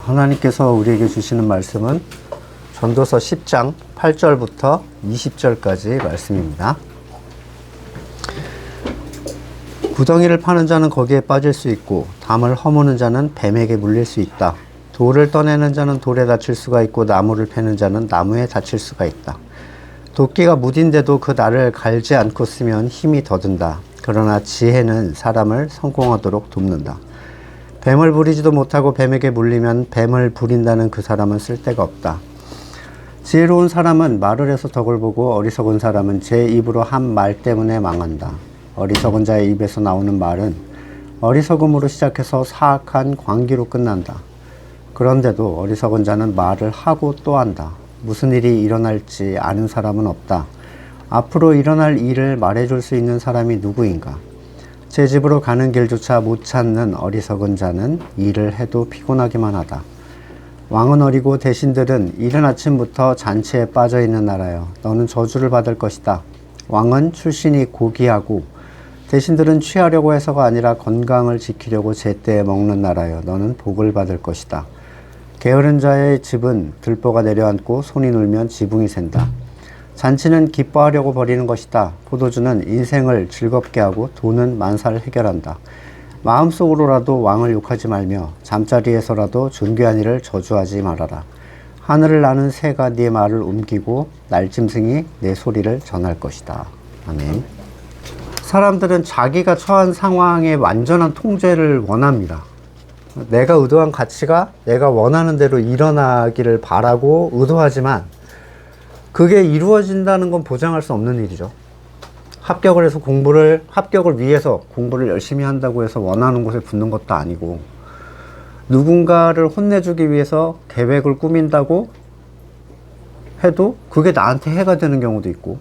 하나님께서 우리에게 주시는 말씀은 전도서 10장 8절부터 20절까지 말씀입니다. 구덩이를 파는 자는 거기에 빠질 수 있고 담을 허무는 자는 뱀에게 물릴 수 있다. 돌을 떠내는 자는 돌에 다칠 수가 있고 나무를 패는 자는 나무에 다칠 수가 있다. 도끼가 무딘데도 그 날을 갈지 않고 쓰면 힘이 더 든다. 그러나 지혜는 사람을 성공하도록 돕는다. 뱀을 부리지도 못하고 뱀에게 물리면 뱀을 부린다는 그 사람은 쓸데가 없다. 지혜로운 사람은 말을 해서 덕을 보고 어리석은 사람은 제 입으로 한 말 때문에 망한다. 어리석은 자의 입에서 나오는 말은 어리석음으로 시작해서 사악한 광기로 끝난다. 그런데도 어리석은 자는 말을 하고 또 한다. 무슨 일이 일어날지 아는 사람은 없다. 앞으로 일어날 일을 말해줄 수 있는 사람이 누구인가? 제 집으로 가는 길조차 못 찾는 어리석은 자는 일을 해도 피곤하기만 하다. 왕은 어리고 대신들은 이른 아침부터 잔치에 빠져 있는 나라여, 너는 저주를 받을 것이다. 왕은 출신이 고귀하고 대신들은 취하려고 해서가 아니라 건강을 지키려고 제때에 먹는 나라여, 너는 복을 받을 것이다. 게으른 자의 집은 들보가 내려앉고 손이 놀면 지붕이 샌다. 잔치는 기뻐하려고 벌이는 것이다. 포도주는 인생을 즐겁게 하고 돈은 만사를 해결한다. 마음속으로라도 왕을 욕하지 말며 잠자리에서라도 존귀한 이를 저주하지 말아라. 하늘을 나는 새가 네 말을 옮기고 날짐승이 내 소리를 전할 것이다. 아멘. 사람들은 자기가 처한 상황의 완전한 통제를 원합니다. 내가 의도한 가치가 내가 원하는 대로 일어나기를 바라고 의도하지만 그게 이루어진다는 건 보장할 수 없는 일이죠. 합격을 해서 합격을 위해서 공부를 열심히 한다고 해서 원하는 곳에 붙는 것도 아니고, 누군가를 혼내주기 위해서 계획을 꾸민다고 해도 그게 나한테 해가 되는 경우도 있고,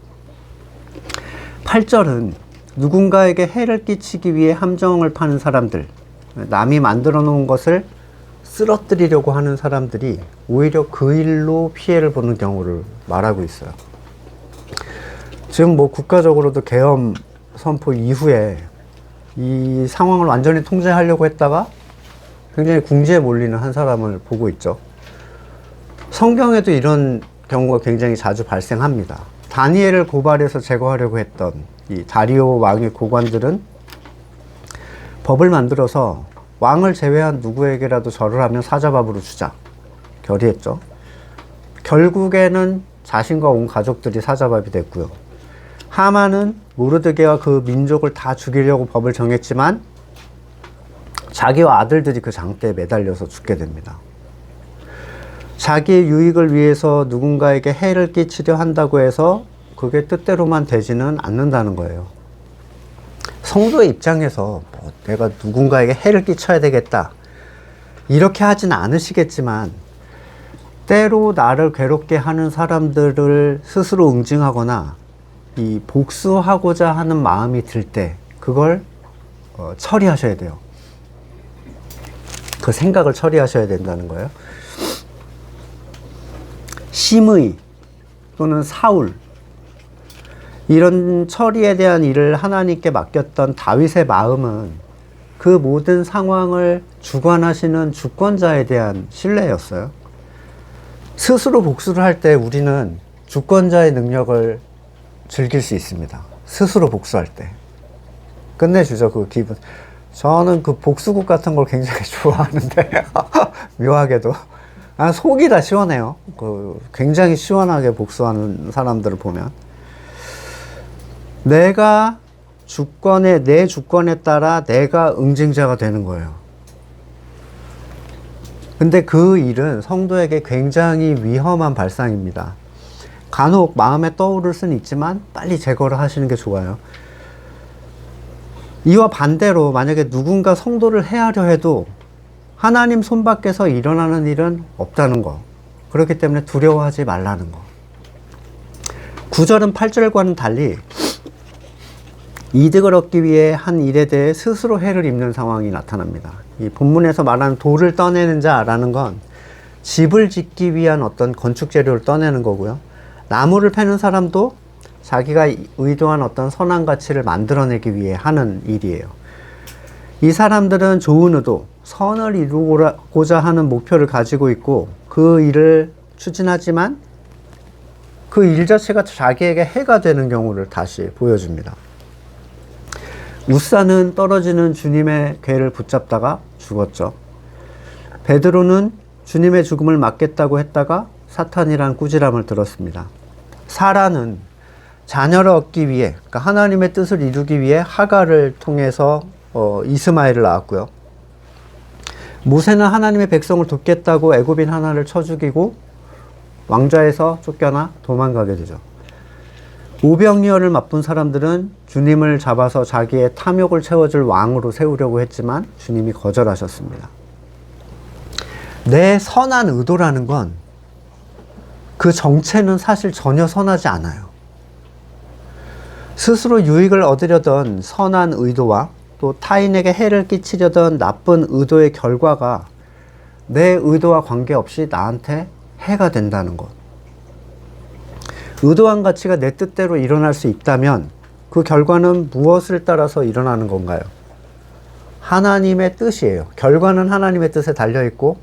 8절은 누군가에게 해를 끼치기 위해 함정을 파는 사람들, 남이 만들어 놓은 것을 쓰러뜨리려고 하는 사람들이 오히려 그 일로 피해를 보는 경우를 말하고 있어요. 지금 국가적으로도 계엄 선포 이후에 이 상황을 완전히 통제하려고 했다가 굉장히 궁지에 몰리는 한 사람을 보고 있죠. 성경에도 이런 경우가 굉장히 자주 발생합니다. 다니엘을 고발해서 제거하려고 했던 이 다리오 왕의 고관들은 법을 만들어서 왕을 제외한 누구에게라도 절을 하면 사자밥으로 주자 결의했죠. 결국에는 자신과 온 가족들이 사자밥이 됐고요. 하만은 모르드게와 그 민족을 다 죽이려고 법을 정했지만 자기와 아들들이 그 장대에 매달려서 죽게 됩니다. 자기의 유익을 위해서 누군가에게 해를 끼치려 한다고 해서 그게 뜻대로만 되지는 않는다는 거예요. 성도의 입장에서 내가 누군가에게 해를 끼쳐야 되겠다 이렇게 하진 않으시겠지만, 때로 나를 괴롭게 하는 사람들을 스스로 응징하거나 이 복수하고자 하는 마음이 들 때 그걸 처리하셔야 돼요. 그 생각을 처리하셔야 된다는 거예요. 심의 또는 사울, 이런 처리에 대한 일을 하나님께 맡겼던 다윗의 마음은 그 모든 상황을 주관하시는 주권자에 대한 신뢰였어요. 스스로 복수를 할 때 우리는 주권자의 능력을 즐길 수 있습니다. 스스로 복수할 때 끝내주죠, 그 기분. 저는 그 복수국 같은 걸 굉장히 좋아하는데 묘하게도 속이 다 시원해요. 굉장히 시원하게 복수하는 사람들을 보면 내가 내 주권에 따라 내가 응징자가 되는 거예요. 근데 그 일은 성도에게 굉장히 위험한 발상입니다. 간혹 마음에 떠오를 수는 있지만 빨리 제거를 하시는 게 좋아요. 이와 반대로 만약에 누군가 성도를 해하려 해도 하나님 손 밖에서 일어나는 일은 없다는 거, 그렇기 때문에 두려워하지 말라는 거. 9절은 8절과는 달리 이득을 얻기 위해 한 일에 대해 스스로 해를 입는 상황이 나타납니다. 이 본문에서 말하는 돌을 떠내는 자라는 건 집을 짓기 위한 어떤 건축 재료를 떠내는 거고요. 나무를 패는 사람도 자기가 의도한 어떤 선한 가치를 만들어내기 위해 하는 일이에요. 이 사람들은 좋은 의도, 선을 이루고자 하는 목표를 가지고 있고 그 일을 추진하지만 그 일 자체가 자기에게 해가 되는 경우를 다시 보여줍니다. 웃사는 떨어지는 주님의 궤를 붙잡다가 죽었죠. 베드로는 주님의 죽음을 막겠다고 했다가 사탄이란 꾸지람을 들었습니다. 사라는 자녀를 얻기 위해, 그러니까 하나님의 뜻을 이루기 위해 하갈을 통해서 이스마엘을 낳았고요. 모세는 하나님의 백성을 돕겠다고 애굽인 하나를 쳐 죽이고 왕좌에서 쫓겨나 도망가게 되죠. 오병이어를 맛본 사람들은 주님을 잡아서 자기의 탐욕을 채워줄 왕으로 세우려고 했지만 주님이 거절하셨습니다. 내 선한 의도라는 건 그 정체는 사실 전혀 선하지 않아요. 스스로 유익을 얻으려던 선한 의도와 또 타인에게 해를 끼치려던 나쁜 의도의 결과가 내 의도와 관계없이 나한테 해가 된다는 것. 의도한 가치가 내 뜻대로 일어날 수 있다면 그 결과는 무엇을 따라서 일어나는 건가요? 하나님의 뜻이에요. 결과는 하나님의 뜻에 달려있고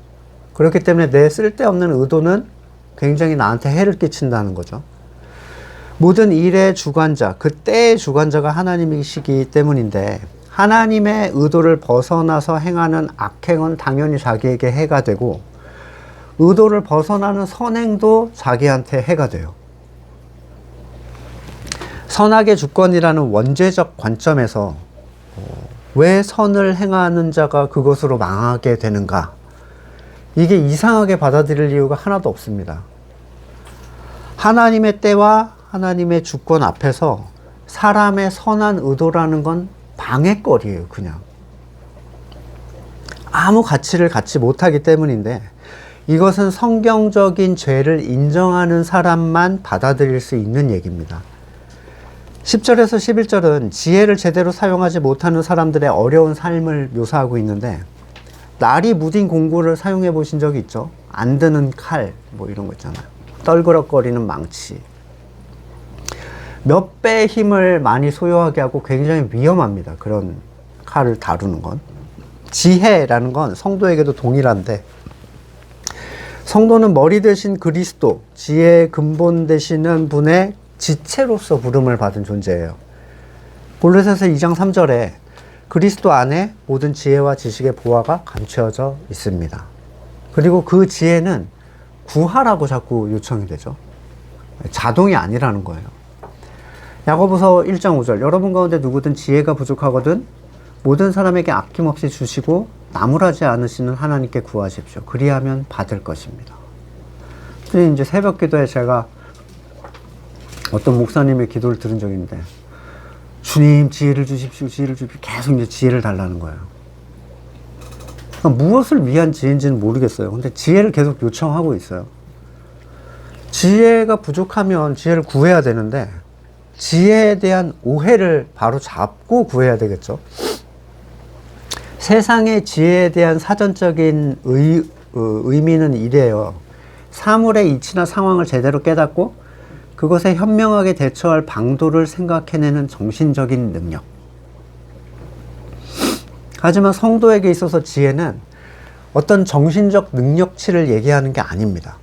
그렇기 때문에 내 쓸데없는 의도는 굉장히 나한테 해를 끼친다는 거죠. 모든 일의 주관자, 그 때의 주관자가 하나님이시기 때문인데 하나님의 의도를 벗어나서 행하는 악행은 당연히 자기에게 해가 되고 의도를 벗어나는 선행도 자기한테 해가 돼요. 선악의 주권이라는 원죄적 관점에서 왜 선을 행하는 자가 그것으로 망하게 되는가? 이게 이상하게 받아들일 이유가 하나도 없습니다. 하나님의 때와 하나님의 주권 앞에서 사람의 선한 의도라는 건 방해거리예요, 그냥. 아무 가치를 갖지 못하기 때문인데 이것은 성경적인 죄를 인정하는 사람만 받아들일 수 있는 얘기입니다. 10절에서 11절은 지혜를 제대로 사용하지 못하는 사람들의 어려운 삶을 묘사하고 있는데 날이 무딘 공구를 사용해 보신 적이 있죠? 안 드는 칼, 뭐 이런 거 있잖아요. 떨그럭거리는 망치. 몇 배의 힘을 많이 소요하게 하고 굉장히 위험합니다. 그런 칼을 다루는 건. 지혜라는 건 성도에게도 동일한데 성도는 머리 대신 그리스도, 지혜의 근본 되시는 분의 지체로서 부름을 받은 존재예요. 골로새서 2장 3절에 그리스도 안에 모든 지혜와 지식의 보화가 감추어져 있습니다. 그리고 그 지혜는 구하라고 자꾸 요청이 되죠. 자동이 아니라는 거예요. 야고보서 1장 5절 여러분 가운데 누구든 지혜가 부족하거든 모든 사람에게 아낌없이 주시고 나무라지 않으시는 하나님께 구하십시오. 그리하면 받을 것입니다. 근데 이제 새벽 기도에 제가 어떤 목사님의 기도를 들은 적이 있는데 주님 지혜를 주십시오. 지혜를 주십시오. 계속 이제 지혜를 달라는 거예요. 그러니까 무엇을 위한 지혜인지는 모르겠어요. 근데 지혜를 계속 요청하고 있어요. 지혜가 부족하면 지혜를 구해야 되는데 지혜에 대한 오해를 바로 잡고 구해야 되겠죠. 세상의 지혜에 대한 사전적인 의미는 이래요. 사물의 이치나 상황을 제대로 깨닫고 그것에 현명하게 대처할 방도를 생각해내는 정신적인 능력. 하지만 성도에게 있어서 지혜는 어떤 정신적 능력치를 얘기하는 게 아닙니다.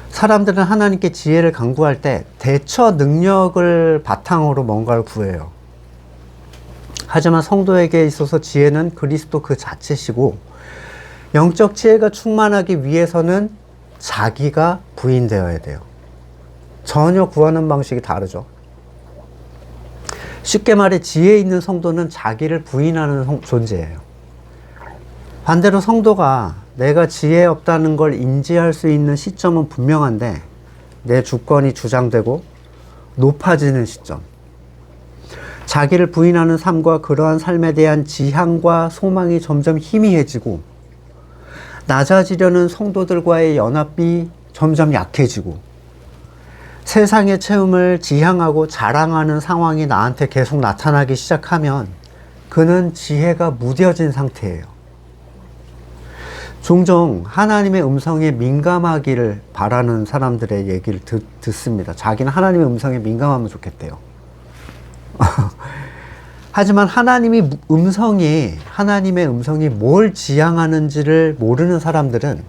사람들은 하나님께 지혜를 간구할 때 대처 능력을 바탕으로 뭔가를 구해요. 하지만 성도에게 있어서 지혜는 그리스도 그 자체시고 영적 지혜가 충만하기 위해서는 자기가 부인되어야 돼요. 전혀 구하는 방식이 다르죠. 쉽게 말해 지혜 있는 성도는 자기를 부인하는 존재예요. 반대로 성도가 내가 지혜 없다는 걸 인지할 수 있는 시점은 분명한데 내 주권이 주장되고 높아지는 시점, 자기를 부인하는 삶과 그러한 삶에 대한 지향과 소망이 점점 희미해지고 낮아지려는 성도들과의 연합이 점점 약해지고 세상의 체험을 지향하고 자랑하는 상황이 나한테 계속 나타나기 시작하면 그는 지혜가 무뎌진 상태예요. 종종 하나님의 음성에 민감하기를 바라는 사람들의 얘기를 듣습니다. 자기는 하나님의 음성에 민감하면 좋겠대요. 하지만 하나님의 음성이 뭘 지향하는지를 모르는 사람들은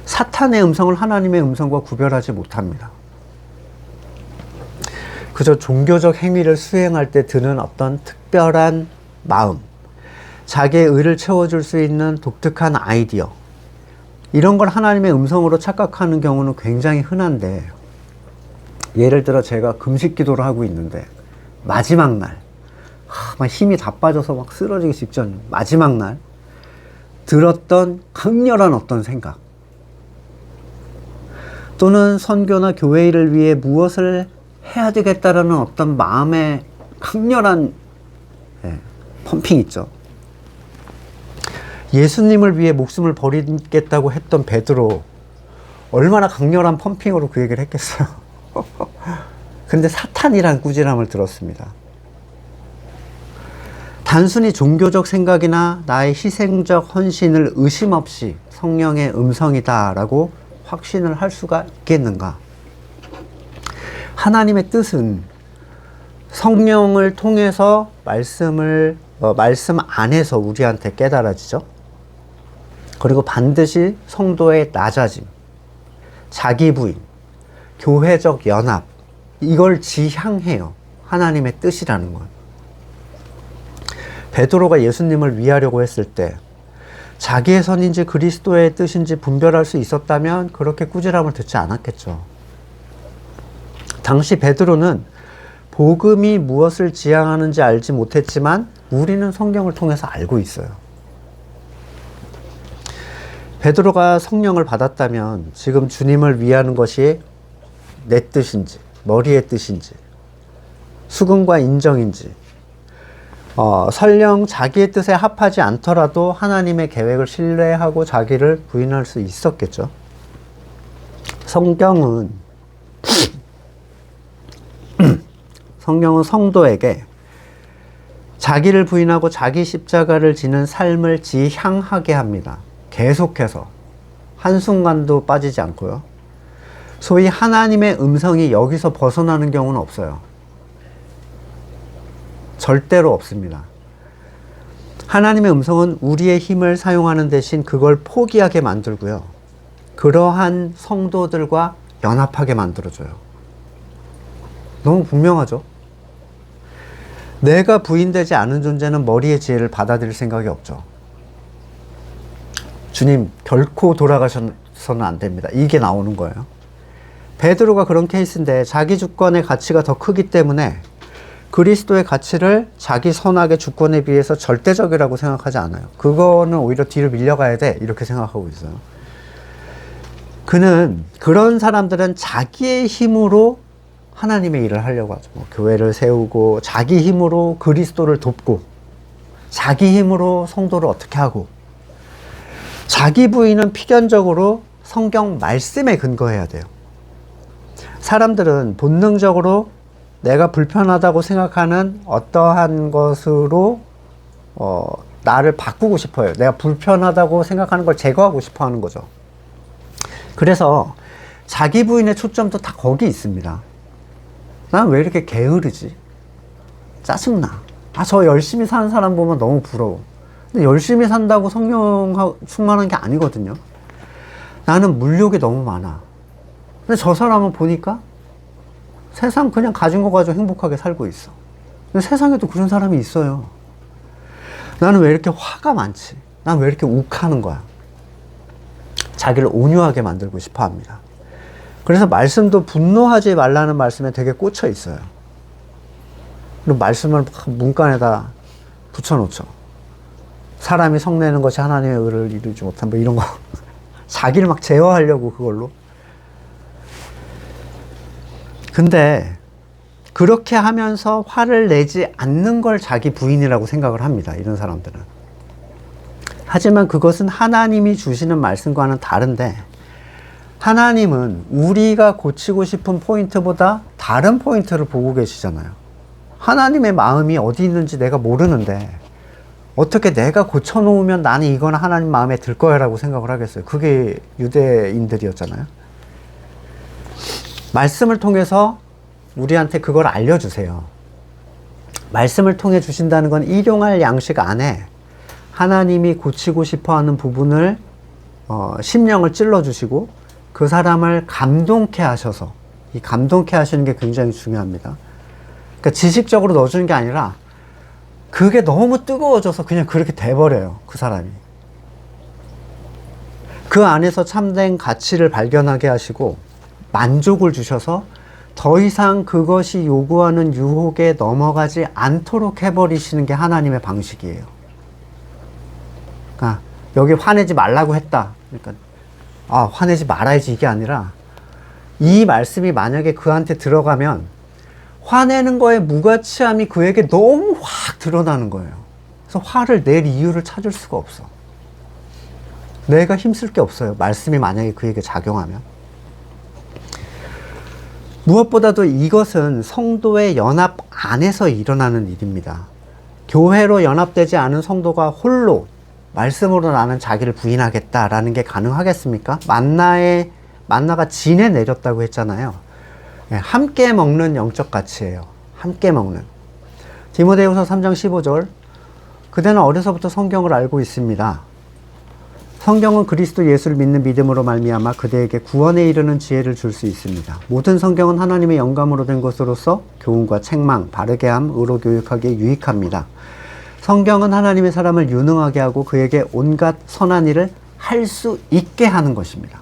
사탄의 음성을 하나님의 음성과 구별하지 못합니다. 그저 종교적 행위를 수행할 때 드는 어떤 특별한 마음, 자기의 의를 채워줄 수 있는 독특한 아이디어, 이런 걸 하나님의 음성으로 착각하는 경우는 굉장히 흔한데, 예를 들어 제가 금식 기도를 하고 있는데 마지막 날, 막 힘이 다 빠져서 막 쓰러지기 직전 마지막 날 들었던 강렬한 어떤 생각, 또는 선교나 교회 일을 위해 무엇을 해야 되겠다라는 어떤 마음의 강렬한 펌핑 있죠. 예수님을 위해 목숨을 버리겠다고 했던 베드로, 얼마나 강렬한 펌핑으로 그 얘기를 했겠어요. 근데 사탄이란 꾸지람을 들었습니다. 단순히 종교적 생각이나 나의 희생적 헌신을 의심 없이 성령의 음성이다라고 확신을 할 수가 있겠는가? 하나님의 뜻은 성령을 통해서 말씀 안에서 우리한테 깨달아지죠. 그리고 반드시 성도의 낮아짐, 자기 부인, 교회적 연합, 이걸 지향해요. 하나님의 뜻이라는 건. 베드로가 예수님을 위하려고 했을 때 자기의 선인지 그리스도의 뜻인지 분별할 수 있었다면 그렇게 꾸지람을 듣지 않았겠죠. 당시 베드로는 복음이 무엇을 지향하는지 알지 못했지만 우리는 성경을 통해서 알고 있어요. 베드로가 성령을 받았다면 지금 주님을 위하는 것이 내 뜻인지, 머리의 뜻인지, 수긍과 인정인지, 설령 자기의 뜻에 합하지 않더라도 하나님의 계획을 신뢰하고 자기를 부인할 수 있었겠죠. 성경은 성도에게 자기를 부인하고 자기 십자가를 지는 삶을 지향하게 합니다. 계속해서 한순간도 빠지지 않고요. 소위 하나님의 음성이 여기서 벗어나는 경우는 없어요. 절대로 없습니다. 하나님의 음성은 우리의 힘을 사용하는 대신 그걸 포기하게 만들고요. 그러한 성도들과 연합하게 만들어줘요. 너무 분명하죠? 내가 부인되지 않은 존재는 머리의 지혜를 받아들일 생각이 없죠. 주님, 결코 돌아가셔서는 안 됩니다. 이게 나오는 거예요. 베드로가 그런 케이스인데 자기 주권의 가치가 더 크기 때문에 그리스도의 가치를 자기 선악의 주권에 비해서 절대적이라고 생각하지 않아요. 그거는 오히려 뒤로 밀려가야 돼, 이렇게 생각하고 있어요. 그런 사람들은 자기의 힘으로 하나님의 일을 하려고 하죠. 교회를 세우고 자기 힘으로 그리스도를 돕고 자기 힘으로 성도를 어떻게 하고, 자기 부인은 필연적으로 성경 말씀에 근거해야 돼요. 사람들은 본능적으로 내가 불편하다고 생각하는 어떠한 것으로 나를 바꾸고 싶어요. 내가 불편하다고 생각하는 걸 제거하고 싶어 하는 거죠. 그래서 자기 부인의 초점도 다 거기 있습니다. 난 왜 이렇게 게으르지? 짜증나. 저 열심히 사는 사람 보면 너무 부러워. 근데 열심히 산다고 성령 충만한 게 아니거든요. 나는 물욕이 너무 많아. 근데 저 사람은 보니까 세상 그냥 가진 거 가지고 행복하게 살고 있어. 근데 세상에도 그런 사람이 있어요. 나는 왜 이렇게 화가 많지? 난 왜 이렇게 욱하는 거야? 자기를 온유하게 만들고 싶어 합니다. 그래서 말씀도 분노하지 말라는 말씀에 되게 꽂혀 있어요. 그리고 말씀을 문간에다 붙여놓죠. 사람이 성내는 것이 하나님의 의를 이루지 못한 뭐 이런 거. 자기를 막 제어하려고 그걸로. 근데 그렇게 하면서 화를 내지 않는 걸 자기 부인이라고 생각을 합니다. 이런 사람들은. 하지만 그것은 하나님이 주시는 말씀과는 다른데, 하나님은 우리가 고치고 싶은 포인트보다 다른 포인트를 보고 계시잖아요. 하나님의 마음이 어디 있는지 내가 모르는데 어떻게 내가 고쳐놓으면 나는 이건 하나님 마음에 들 거야 라고 생각을 하겠어요. 그게 유대인들이었잖아요. 말씀을 통해서 우리한테 그걸 알려주세요. 말씀을 통해 주신다는 건 일용할 양식 안에 하나님이 고치고 싶어 하는 부분을 심령을 찔러주시고 그 사람을 감동케 하셔서, 이 감동케 하시는 게 굉장히 중요합니다. 그러니까 지식적으로 넣어주는 게 아니라 그게 너무 뜨거워져서 그냥 그렇게 돼버려요, 그 사람이. 그 안에서 참된 가치를 발견하게 하시고 만족을 주셔서 더 이상 그것이 요구하는 유혹에 넘어가지 않도록 해버리시는 게 하나님의 방식이에요. 그러니까 여기 화내지 말라고 했다. 그러니까 화내지 말아야지 이게 아니라, 이 말씀이 만약에 그한테 들어가면 화내는 거에 무가치함이 그에게 너무 확 드러나는 거예요. 그래서 화를 낼 이유를 찾을 수가 없어. 내가 힘쓸 게 없어요, 말씀이 만약에 그에게 작용하면. 무엇보다도 이것은 성도의 연합 안에서 일어나는 일입니다. 교회로 연합되지 않은 성도가 홀로 말씀으로 나는 자기를 부인하겠다라는 게 가능하겠습니까? 만나가 진에 내렸다고 했잖아요. 함께 먹는 영적 가치예요. 함께 먹는. 디모데후서 3장 15절, 그대는 어려서부터 성경을 알고 있습니다. 성경은 그리스도 예수를 믿는 믿음으로 말미암아 그대에게 구원에 이르는 지혜를 줄 수 있습니다. 모든 성경은 하나님의 영감으로 된 것으로서 교훈과 책망, 바르게 함, 의로 교육하기에 유익합니다. 성경은 하나님의 사람을 유능하게 하고 그에게 온갖 선한 일을 할 수 있게 하는 것입니다.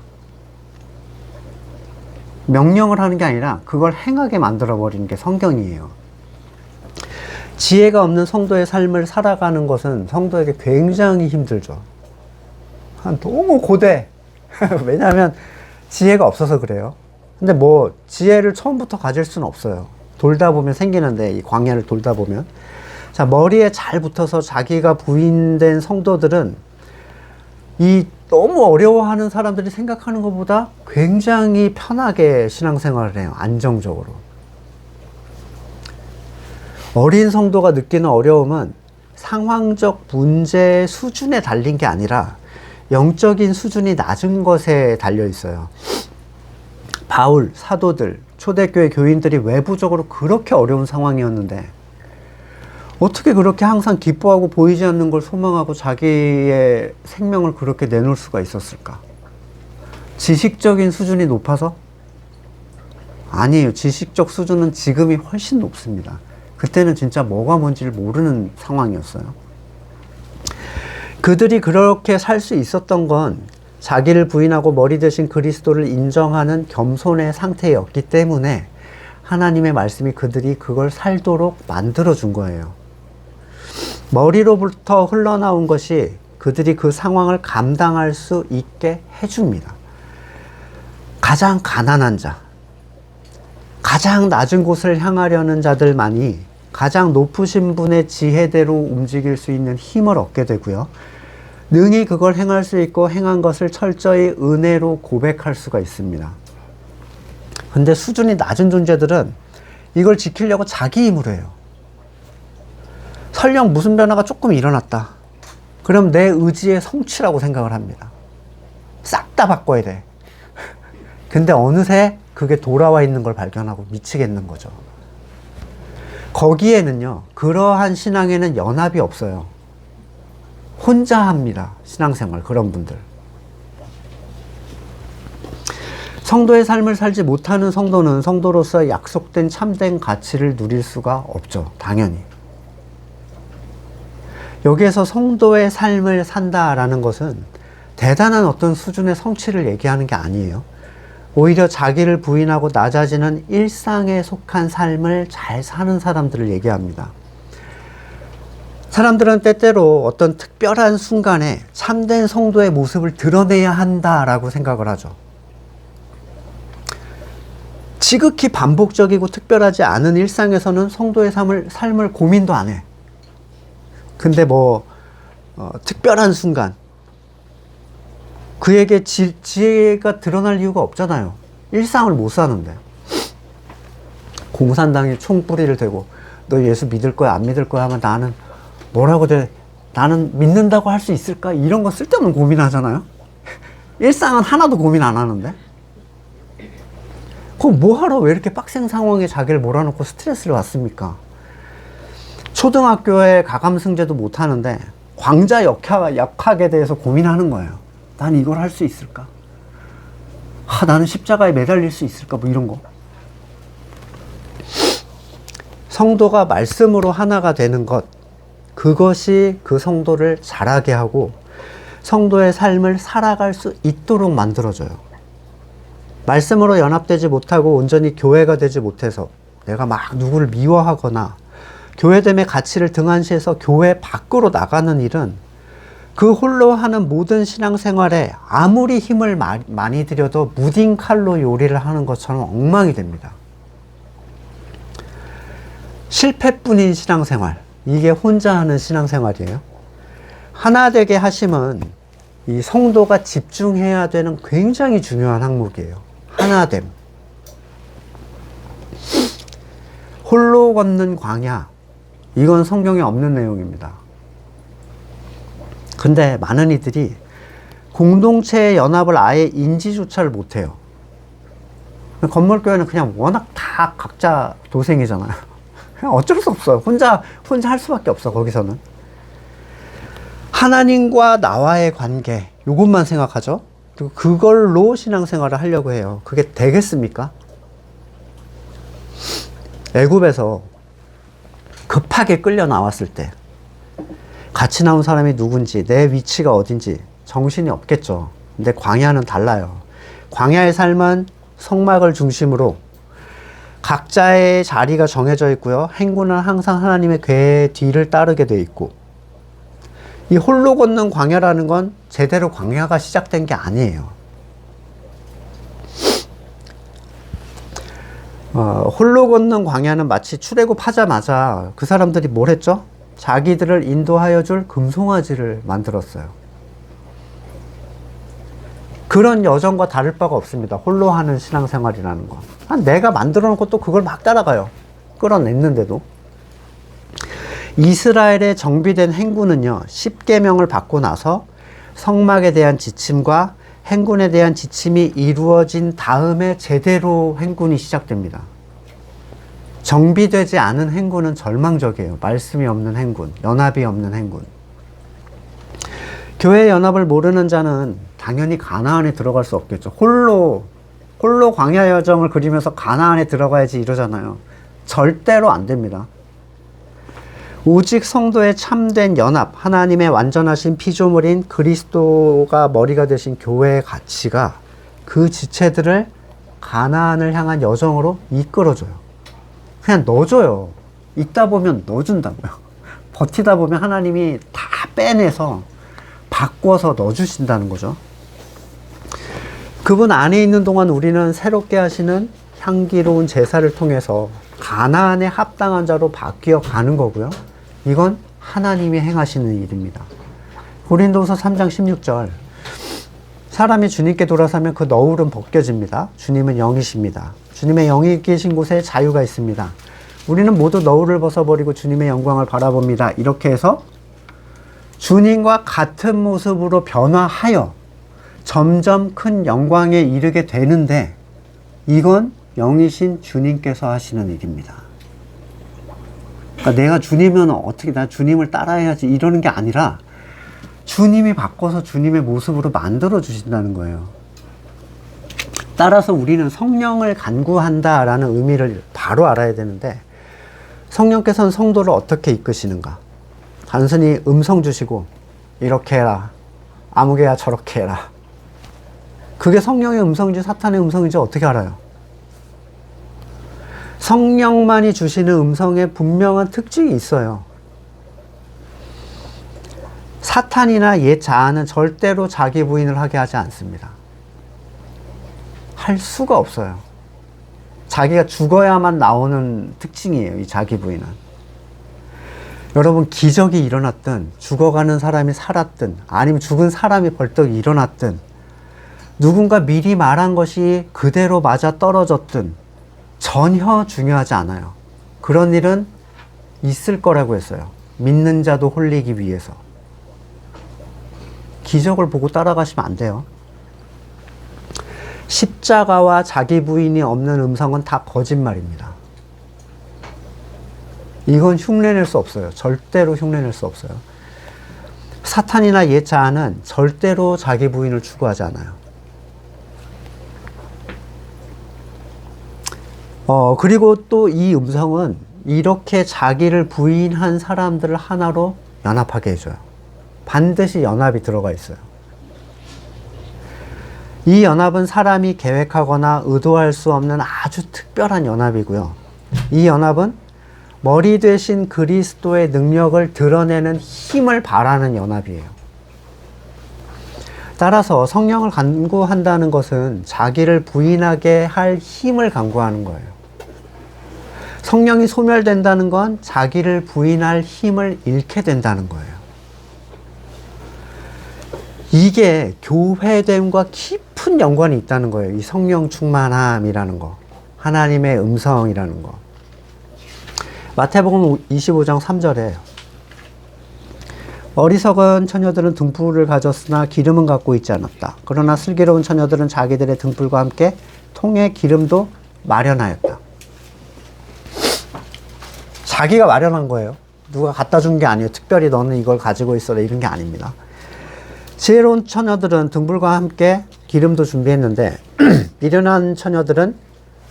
명령을 하는 게 아니라 그걸 행하게 만들어버리는 게 성경이에요. 지혜가 없는 성도의 삶을 살아가는 것은 성도에게 굉장히 힘들죠. 너무 고대. 왜냐하면 지혜가 없어서 그래요. 근데 뭐 지혜를 처음부터 가질 수는 없어요. 돌다 보면 생기는데, 이 광야를 돌다 보면. 자, 머리에 잘 붙어서 자기가 부인된 성도들은 이 너무 어려워하는 사람들이 생각하는 것보다 굉장히 편하게 신앙생활을 해요. 안정적으로. 어린 성도가 느끼는 어려움은 상황적 문제 수준에 달린 게 아니라 영적인 수준이 낮은 것에 달려 있어요. 바울, 사도들, 초대교회 교인들이 외부적으로 그렇게 어려운 상황이었는데 어떻게 그렇게 항상 기뻐하고 보이지 않는 걸 소망하고 자기의 생명을 그렇게 내놓을 수가 있었을까? 지식적인 수준이 높아서? 아니에요. 지식적 수준은 지금이 훨씬 높습니다. 그때는 진짜 뭐가 뭔지를 모르는 상황이었어요. 그들이 그렇게 살 수 있었던 건 자기를 부인하고 머리 대신 그리스도를 인정하는 겸손의 상태였기 때문에 하나님의 말씀이 그들이 그걸 살도록 만들어준 거예요. 머리로부터 흘러나온 것이 그들이 그 상황을 감당할 수 있게 해줍니다. 가장 가난한 자, 가장 낮은 곳을 향하려는 자들만이 가장 높으신 분의 지혜대로 움직일 수 있는 힘을 얻게 되고요. 능히 그걸 행할 수 있고 행한 것을 철저히 은혜로 고백할 수가 있습니다. 근데 수준이 낮은 존재들은 이걸 지키려고 자기 힘으로 해요. 설령 무슨 변화가 조금 일어났다. 그럼 내 의지의 성취라고 생각을 합니다. 싹 다 바꿔야 돼. 근데 어느새 그게 돌아와 있는 걸 발견하고 미치겠는 거죠. 거기에는요, 그러한 신앙에는 연합이 없어요. 혼자 합니다. 신앙생활, 그런 분들. 성도의 삶을 살지 못하는 성도는 성도로서 약속된 참된 가치를 누릴 수가 없죠. 당연히. 여기에서 성도의 삶을 산다라는 것은 대단한 어떤 수준의 성취를 얘기하는 게 아니에요. 오히려 자기를 부인하고 낮아지는 일상에 속한 삶을 잘 사는 사람들을 얘기합니다. 사람들은 때때로 어떤 특별한 순간에 참된 성도의 모습을 드러내야 한다라고 생각을 하죠. 지극히 반복적이고 특별하지 않은 일상에서는 성도의 삶을 고민도 안 해. 근데 특별한 순간, 그에게 지혜가 드러날 이유가 없잖아요. 일상을 못 사는데. 공산당이 총뿌리를 대고 너 예수 믿을 거야 안 믿을 거야 하면 나는 뭐라고 돼? 나는 믿는다고 할 수 있을까? 이런 거 쓸데없는 고민하잖아요. 일상은 하나도 고민 안 하는데. 그럼 뭐하러 왜 이렇게 빡센 상황에 자기를 몰아넣고 스트레스를 받습니까? 초등학교에 가감승제도 못하는데 광자 역학에 대해서 고민하는 거예요. 난 이걸 할 수 있을까? 나는 십자가에 매달릴 수 있을까? 뭐 이런 거. 성도가 말씀으로 하나가 되는 것, 그것이 그 성도를 자라게 하고 성도의 삶을 살아갈 수 있도록 만들어줘요. 말씀으로 연합되지 못하고 온전히 교회가 되지 못해서 내가 막 누구를 미워하거나 교회됨의 가치를 등한시해서 교회 밖으로 나가는 일은 그 홀로 하는 모든 신앙생활에 아무리 힘을 많이 들여도 무딘 칼로 요리를 하는 것처럼 엉망이 됩니다. 실패뿐인 신앙생활, 이게 혼자 하는 신앙생활이에요. 하나 되게 하심은 이 성도가 집중해야 되는 굉장히 중요한 항목이에요. 하나됨. 홀로 걷는 광야, 이건 성경에 없는 내용입니다. 근데 많은 이들이 공동체의 연합을 아예 인지조차를 못해요. 건물교회는 그냥 워낙 다 각자 도생이잖아요. 그냥 어쩔 수 없어요. 혼자 할 수밖에 없어, 거기서는. 하나님과 나와의 관계, 요것만 생각하죠. 그리고 그걸로 신앙생활을 하려고 해요. 그게 되겠습니까? 애굽에서 급하게 끌려 나왔을 때 같이 나온 사람이 누군지, 내 위치가 어딘지 정신이 없겠죠. 근데 광야는 달라요. 광야의 삶은 성막을 중심으로 각자의 자리가 정해져 있고요. 행군은 항상 하나님의 궤 뒤를 따르게 돼 있고, 이 홀로 걷는 광야라는 건 제대로 광야가 시작된 게 아니에요. 홀로 걷는 광야는 마치 출애굽하자마자 그 사람들이 뭘 했죠? 자기들을 인도하여 줄 금송아지를 만들었어요. 그런 여정과 다를 바가 없습니다. 홀로 하는 신앙생활이라는 거. 내가 만들어 놓고 또 그걸 막 따라가요. 끌어냈는데도. 이스라엘의 정비된 행군은요, 10계명을 받고 나서 성막에 대한 지침과 행군에 대한 지침이 이루어진 다음에 제대로 행군이 시작됩니다. 정비되지 않은 행군은 절망적이에요. 말씀이 없는 행군, 연합이 없는 행군. 교회 연합을 모르는 자는 당연히 가나안에 들어갈 수 없겠죠. 홀로 광야 여정을 그리면서 가나안에 들어가야지 이러잖아요. 절대로 안 됩니다. 오직 성도의 참된 연합, 하나님의 완전하신 피조물인 그리스도가 머리가 되신 교회의 가치가 그 지체들을 가나안을 향한 여정으로 이끌어줘요. 그냥 넣어줘요. 있다 보면 넣어준다고요. 버티다 보면 하나님이 다 빼내서 바꿔서 넣어주신다는 거죠. 그분 안에 있는 동안 우리는 새롭게 하시는 향기로운 제사를 통해서 가나안에 합당한 자로 바뀌어 가는 거고요. 이건 하나님이 행하시는 일입니다. 고린도후서 3장 16절, 사람이 주님께 돌아서면 그 너울은 벗겨집니다. 주님은 영이십니다. 주님의 영이 계신 곳에 자유가 있습니다. 우리는 모두 너울을 벗어버리고 주님의 영광을 바라봅니다. 이렇게 해서 주님과 같은 모습으로 변화하여 점점 큰 영광에 이르게 되는데, 이건 영이신 주님께서 하시는 일입니다. 그러니까 내가 주님은 어떻게, 나 주님을 따라해야지 이러는 게 아니라 주님이 바꿔서 주님의 모습으로 만들어 주신다는 거예요. 따라서 우리는 성령을 간구한다라는 의미를 바로 알아야 되는데, 성령께서는 성도를 어떻게 이끄시는가? 단순히 음성 주시고 이렇게 해라, 아무개야 저렇게 해라, 그게 성령의 음성인지 사탄의 음성인지 어떻게 알아요? 성령만이 주시는 음성에 분명한 특징이 있어요. 사탄이나 옛 자아는 절대로 자기 부인을 하게 하지 않습니다. 할 수가 없어요. 자기가 죽어야만 나오는 특징이에요, 이 자기 부인은. 여러분, 기적이 일어났든 죽어가는 사람이 살았든 아니면 죽은 사람이 벌떡 일어났든 누군가 미리 말한 것이 그대로 맞아 떨어졌든 전혀 중요하지 않아요. 그런 일은 있을 거라고 했어요. 믿는 자도 홀리기 위해서. 기적을 보고 따라가시면 안 돼요. 십자가와 자기 부인이 없는 음성은 다 거짓말입니다. 이건 흉내낼 수 없어요. 절대로 흉내낼 수 없어요. 사탄이나 옛 자아는 절대로 자기 부인을 추구하지 않아요. 그리고 또 이 음성은 이렇게 자기를 부인한 사람들을 하나로 연합하게 해줘요. 반드시 연합이 들어가 있어요. 이 연합은 사람이 계획하거나 의도할 수 없는 아주 특별한 연합이고요. 이 연합은 머리 되신 그리스도의 능력을 드러내는 힘을 바라는 연합이에요. 따라서 성령을 간구한다는 것은 자기를 부인하게 할 힘을 간구하는 거예요. 성령이 소멸된다는 건 자기를 부인할 힘을 잃게 된다는 거예요. 이게 교회됨과 깊은 연관이 있다는 거예요. 이 성령 충만함이라는 거. 하나님의 음성이라는 거. 마태복음 25장 3절에 어리석은 처녀들은 등불을 가졌으나 기름은 갖고 있지 않았다. 그러나 슬기로운 처녀들은 자기들의 등불과 함께 통에 기름도 마련하였다. 자기가 마련한 거예요. 누가 갖다 준 게 아니에요. 특별히 너는 이걸 가지고 있어라 이런 게 아닙니다. 지혜로운 처녀들은 등불과 함께 기름도 준비했는데 미련한 처녀들은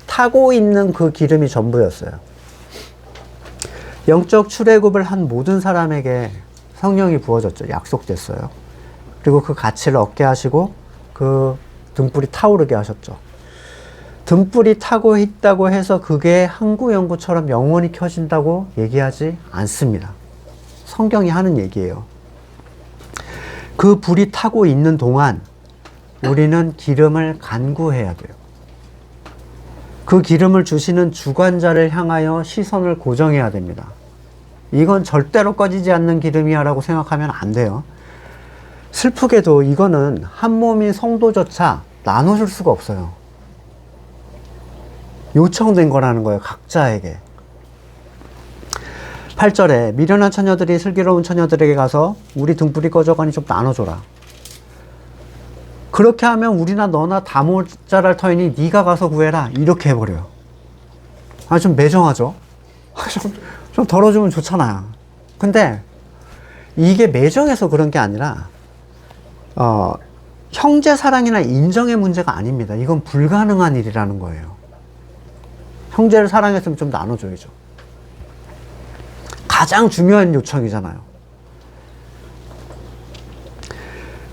타고 있는 그 기름이 전부였어요. 영적 출애굽을 한 모든 사람에게 성령이 부어졌죠. 약속됐어요. 그리고 그 가치를 얻게 하시고 그 등불이 타오르게 하셨죠. 등불이 타고 있다고 해서 그게 항구연구처럼 영원히 켜진다고 얘기하지 않습니다. 성경이 하는 얘기예요. 그 불이 타고 있는 동안 우리는 기름을 간구해야 돼요. 그 기름을 주시는 주관자를 향하여 시선을 고정해야 됩니다. 이건 절대로 꺼지지 않는 기름이야 라고 생각하면 안 돼요. 슬프게도 이거는 한 몸인 성도조차 나눠줄 수가 없어요. 요청된 거라는 거예요. 각자에게. 8절에 미련한 처녀들이 슬기로운 처녀들에게 가서 우리 등불이 꺼져가니 좀 나눠줘라. 그렇게 하면 우리나 너나 다 모자랄 터이니 네가 가서 구해라. 이렇게 해버려요. 좀 매정하죠? 좀 덜어주면 좋잖아요. 근데 이게 매정해서 그런 게 아니라 형제 사랑이나 인정의 문제가 아닙니다. 이건 불가능한 일이라는 거예요. 형제를 사랑했으면 좀 나눠줘야죠. 가장 중요한 요청이잖아요.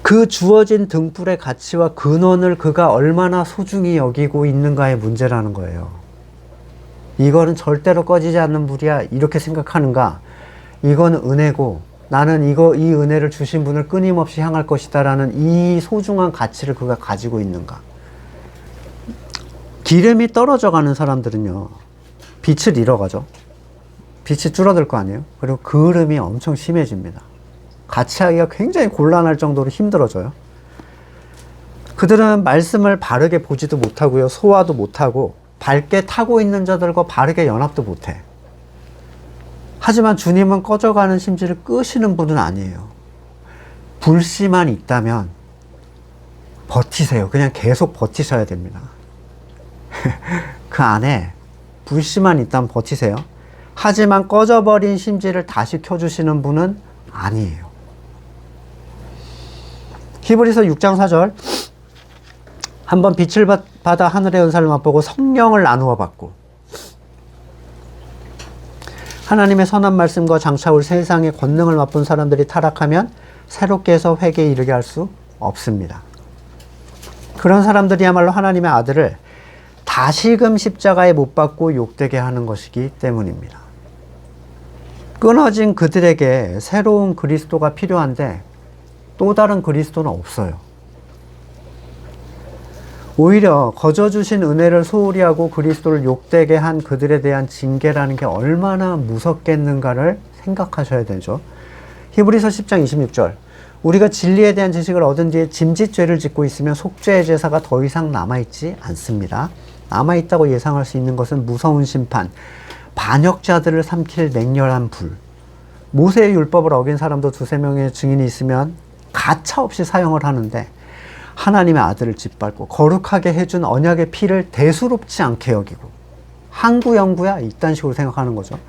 그 주어진 등불의 가치와 근원을 그가 얼마나 소중히 여기고 있는가의 문제라는 거예요. 이거는 절대로 꺼지지 않는 불이야 이렇게 생각하는가? 이건 은혜고 나는 이 은혜를 주신 분을 끊임없이 향할 것이다 라는 이 소중한 가치를 그가 가지고 있는가? 기름이 떨어져 가는 사람들은요, 빛을 잃어가죠. 빛이 줄어들 거 아니에요? 그리고 그을음이 엄청 심해집니다. 같이 하기가 굉장히 곤란할 정도로 힘들어져요. 그들은 말씀을 바르게 보지도 못하고요, 소화도 못하고 밝게 타고 있는 자들과 바르게 연합도 못해. 하지만 주님은 꺼져가는 심지를 끄시는 분은 아니에요. 불씨만 있다면 버티세요. 그냥 계속 버티셔야 됩니다. 그 안에 불씨만 있다면 버티세요. 하지만 꺼져버린 심지를 다시 켜주시는 분은 아니에요. 히브리서 6장 4절 한번 빛을 받아 하늘의 은사를 맛보고 성령을 나누어 받고 하나님의 선한 말씀과 장차올 세상의 권능을 맛본 사람들이 타락하면 새롭게 해서 회개에 이르게 할 수 없습니다. 그런 사람들이야말로 하나님의 아들을 다시금 십자가에 못 박고 욕되게 하는 것이기 때문입니다. 끊어진 그들에게 새로운 그리스도가 필요한데 또 다른 그리스도는 없어요. 오히려 거저주신 은혜를 소홀히 하고 그리스도를 욕되게 한 그들에 대한 징계라는 게 얼마나 무섭겠는가를 생각하셔야 되죠. 히브리서 10장 26절 우리가 진리에 대한 지식을 얻은 뒤에 짐짓죄를 짓고 있으면 속죄의 제사가 더 이상 남아있지 않습니다. 남아있다고 예상할 수 있는 것은 무서운 심판, 반역자들을 삼킬 맹렬한 불. 모세의 율법을 어긴 사람도 두세 명의 증인이 있으면 가차없이 사형을 하는데 하나님의 아들을 짓밟고 거룩하게 해준 언약의 피를 대수롭지 않게 여기고 항구영구야 이딴 식으로 생각하는 거죠.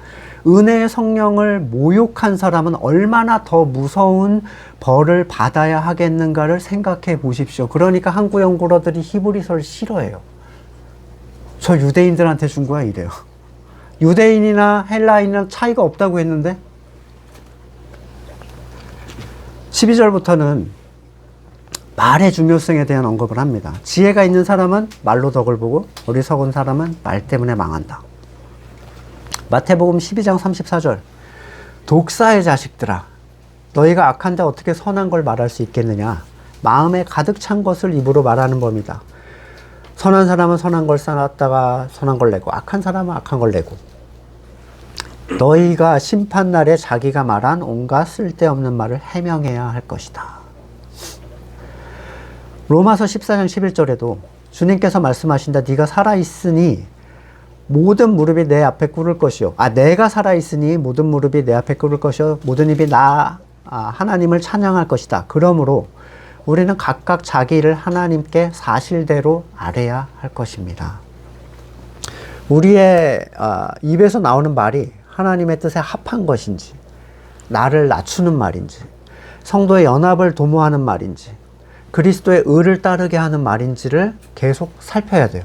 은혜의 성령을 모욕한 사람은 얼마나 더 무서운 벌을 받아야 하겠는가를 생각해 보십시오. 그러니까 한국 연구러들이 히브리서를 싫어해요. 저 유대인들한테 준 거야 이래요. 유대인이나 헬라인이랑 차이가 없다고 했는데 12절부터는 말의 중요성에 대한 언급을 합니다. 지혜가 있는 사람은 말로 덕을 보고 어리석은 사람은 말 때문에 망한다. 마태복음 12장 34절 독사의 자식들아 너희가 악한데 어떻게 선한 걸 말할 수 있겠느냐. 마음에 가득 찬 것을 입으로 말하는 법이다. 선한 사람은 선한 걸 쌓았다가 선한 걸 내고 악한 사람은 악한 걸 내고 너희가 심판날에 자기가 말한 온갖 쓸데없는 말을 해명해야 할 것이다. 로마서 14장 11절에도 주님께서 말씀하신다. 네가 살아있으니 모든 무릎이 내 앞에 꿇을 것이요. 내가 살아있으니 모든 무릎이 내 앞에 꿇을 것이요. 모든 입이 하나님을 찬양할 것이다. 그러므로 우리는 각각 자기 일을 하나님께 사실대로 아뢰야 할 것입니다. 우리의 입에서 나오는 말이 하나님의 뜻에 합한 것인지, 나를 낮추는 말인지, 성도의 연합을 도모하는 말인지, 그리스도의 의를 따르게 하는 말인지를 계속 살펴야 돼요.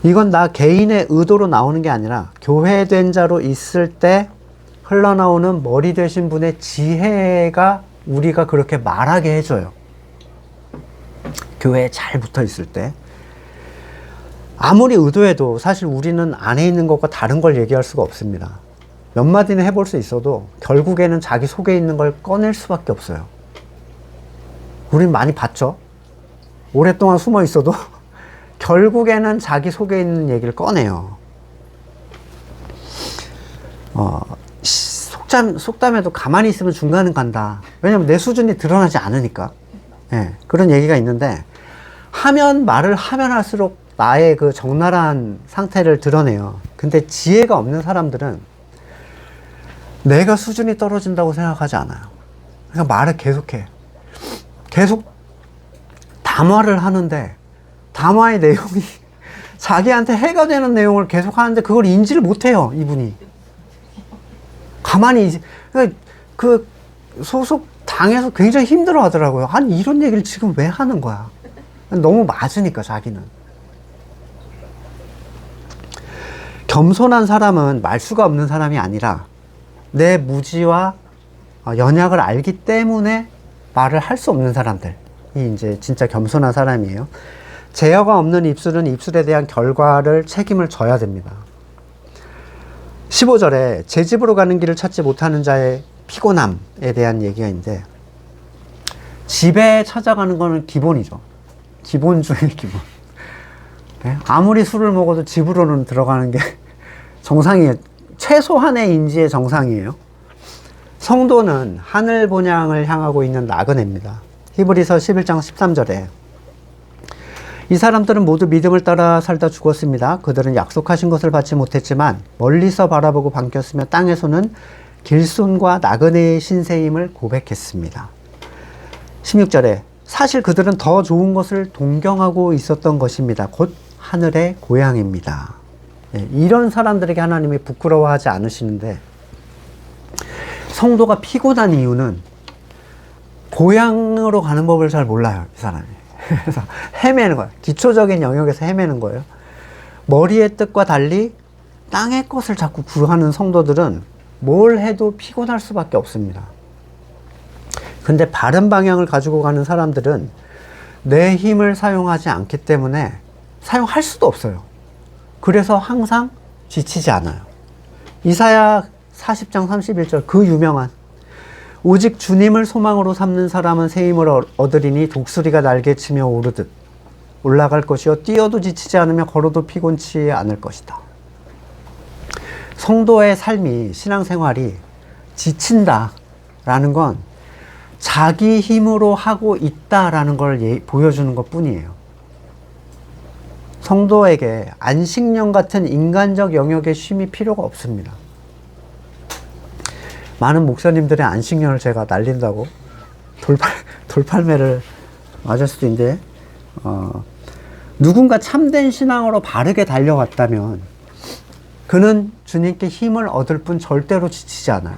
이건 나 개인의 의도로 나오는 게 아니라 교회된 자로 있을 때 흘러나오는 머리 되신 분의 지혜가 우리가 그렇게 말하게 해줘요. 교회에 잘 붙어 있을 때. 아무리 의도해도 사실 우리는 안에 있는 것과 다른 걸 얘기할 수가 없습니다. 몇 마디는 해볼 수 있어도 결국에는 자기 속에 있는 걸 꺼낼 수밖에 없어요. 우린 많이 봤죠? 오랫동안 숨어 있어도 결국에는 자기 속에 있는 얘기를 꺼내요. 속담에도 가만히 있으면 중간은 간다. 왜냐면 내 수준이 드러나지 않으니까. 예, 그런 얘기가 있는데 말을 하면 할수록 나의 그 적나라한 상태를 드러내요. 근데 지혜가 없는 사람들은 내가 수준이 떨어진다고 생각하지 않아요. 그러니까 말을 계속해. 계속 담화를 하는데 담화의 내용이 자기한테 해가 되는 내용을 계속 하는데 그걸 인지를 못해요, 이분이. 가만히, 그 소속 당에서 굉장히 힘들어 하더라고요. 아니, 이런 얘기를 지금 왜 하는 거야? 너무 맞으니까, 자기는. 겸손한 사람은 말수가 없는 사람이 아니라 내 무지와 연약을 알기 때문에 말을 할 수 없는 사람들이 이제 진짜 겸손한 사람이에요. 제어가 없는 입술은 입술에 대한 결과를 책임을 져야 됩니다. 15절에 제 집으로 가는 길을 찾지 못하는 자의 피곤함에 대한 얘기가 있는데 집에 찾아가는 거는 기본이죠. 기본 중의 기본. 네? 아무리 술을 먹어도 집으로는 들어가는 게 정상이에요. 최소한의 인지의 정상이에요. 성도는 하늘 본향을 향하고 있는 나그네입니다. 히브리서 11장 13절에 이 사람들은 모두 믿음을 따라 살다 죽었습니다. 그들은 약속하신 것을 받지 못했지만 멀리서 바라보고 반겼으며 땅에서는 길손과 나그네의 신세임을 고백했습니다. 16절에 사실 그들은 더 좋은 것을 동경하고 있었던 것입니다. 곧 하늘의 고향입니다. 이런 사람들에게 하나님이 부끄러워하지 않으시는데 성도가 피곤한 이유는 고향으로 가는 법을 잘 몰라요, 이 사람이. 그래서 헤매는 거예요. 기초적인 영역에서 헤매는 거예요. 머리의 뜻과 달리 땅의 것을 자꾸 구하는 성도들은 뭘 해도 피곤할 수밖에 없습니다. 근데 바른 방향을 가지고 가는 사람들은 내 힘을 사용하지 않기 때문에 사용할 수도 없어요. 그래서 항상 지치지 않아요. 이사야 40장 31절 그 유명한 오직 주님을 소망으로 삼는 사람은 새 힘을 얻으리니 독수리가 날개치며 오르듯 올라갈 것이요 뛰어도 지치지 않으며 걸어도 피곤치 않을 것이다. 성도의 삶이 신앙생활이 지친다라는 건 자기 힘으로 하고 있다라는 걸 보여주는 것 뿐이에요. 성도에게 안식년 같은 인간적 영역의 쉼이 필요가 없습니다. 많은 목사님들의 안식년을 제가 날린다고 돌팔매를 맞을 수도 있는데 누군가 참된 신앙으로 바르게 달려갔다면 그는 주님께 힘을 얻을 뿐 절대로 지치지 않아요.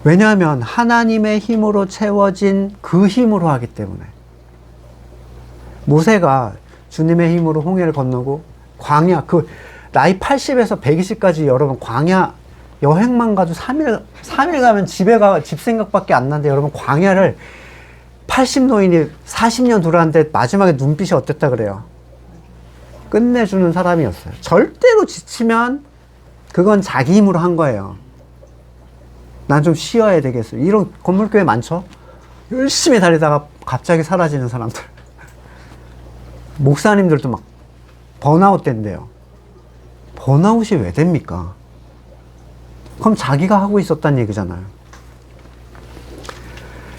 왜냐하면 하나님의 힘으로 채워진 그 힘으로 하기 때문에. 모세가 주님의 힘으로 홍해를 건너고 광야, 나이 80에서 120까지 여러분 광야 여행만 가도 3일 가면 집 생각밖에 안 나는데 여러분 광야를 80노인이 40년 돌았는데 마지막에 눈빛이 어땠다 그래요? 끝내주는 사람이었어요. 절대로 지치면 그건 자기 힘으로 한 거예요. 난 좀 쉬어야 되겠어요. 이런 건물교회 많죠? 열심히 달리다가 갑자기 사라지는 사람들. 목사님들도 막 번아웃 된대요. 번아웃이 왜 됩니까? 그럼 자기가 하고 있었단 얘기잖아요.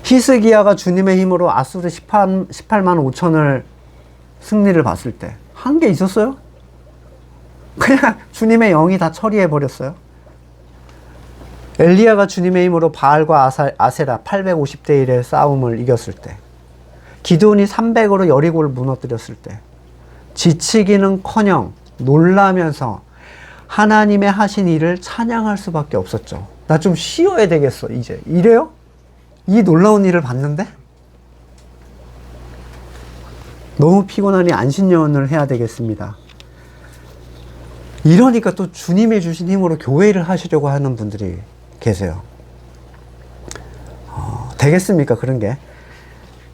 히스기야가 주님의 힘으로 아수르 18만 5천을 승리를 봤을 때 한 게 있었어요? 그냥 주님의 영이 다 처리해 버렸어요. 엘리야가 주님의 힘으로 바알과 아세라 850대 1의 싸움을 이겼을 때, 기드온이 300으로 여리고를 무너뜨렸을 때, 지치기는커녕 놀라면서 하나님의 하신 일을 찬양할 수밖에 없었죠. 나 좀 쉬어야 되겠어 이제. 이래요? 이 놀라운 일을 봤는데? 너무 피곤하니 안신년을 해야 되겠습니다. 이러니까 또 주님이 주신 힘으로 교회를 하시려고 하는 분들이 계세요. 되겠습니까? 그런 게.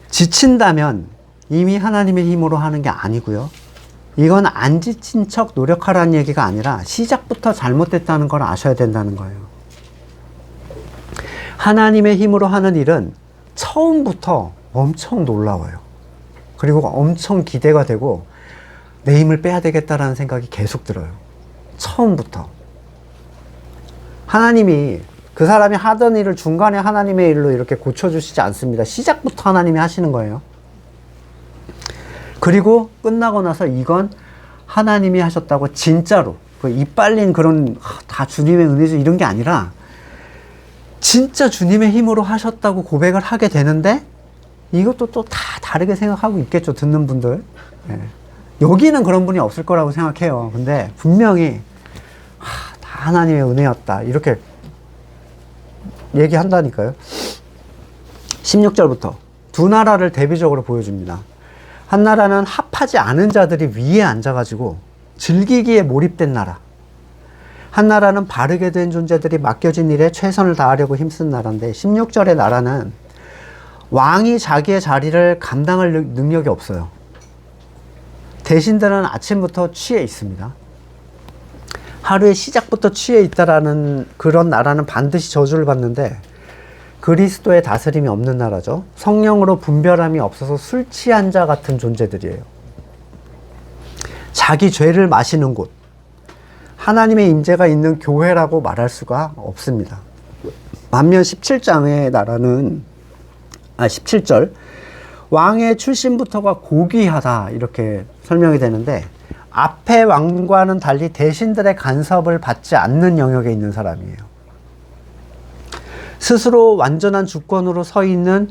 지친다면 이미 하나님의 힘으로 하는 게 아니고요. 이건 안 지친 척 노력하라는 얘기가 아니라 시작부터 잘못됐다는 걸 아셔야 된다는 거예요. 하나님의 힘으로 하는 일은 처음부터 엄청 놀라워요. 그리고 엄청 기대가 되고 내 힘을 빼야 되겠다라는 생각이 계속 들어요. 처음부터. 하나님이 그 사람이 하던 일을 중간에 하나님의 일로 이렇게 고쳐주시지 않습니다. 시작부터 하나님이 하시는 거예요. 그리고 끝나고 나서 이건 하나님이 하셨다고 진짜로 그 이빨린 그런 다 주님의 은혜죠 이런 게 아니라 진짜 주님의 힘으로 하셨다고 고백을 하게 되는데 이것도 또 다 다르게 생각하고 있겠죠. 듣는 분들. 예. 여기는 그런 분이 없을 거라고 생각해요. 근데 분명히 다 하나님의 은혜였다 이렇게 얘기한다니까요. 16절부터 두 나라를 대비적으로 보여줍니다. 한 나라는 합하지 않은 자들이 위에 앉아가지고 즐기기에 몰입된 나라. 한 나라는 바르게 된 존재들이 맡겨진 일에 최선을 다하려고 힘쓴 나라인데 16절의 나라는 왕이 자기의 자리를 감당할 능력이 없어요. 대신들은 아침부터 취해 있습니다. 하루의 시작부터 취해 있다라는 그런 나라는 반드시 저주를 받는데 그리스도의 다스림이 없는 나라죠. 성령으로 분별함이 없어서 술 취한 자 같은 존재들이에요. 자기 죄를 마시는 곳, 하나님의 임재가 있는 교회라고 말할 수가 없습니다. 반면 17장의 나라는 17절 왕의 출신부터가 고귀하다 이렇게 설명이 되는데 앞에 왕과는 달리 대신들의 간섭을 받지 않는 영역에 있는 사람이에요. 스스로 완전한 주권으로 서 있는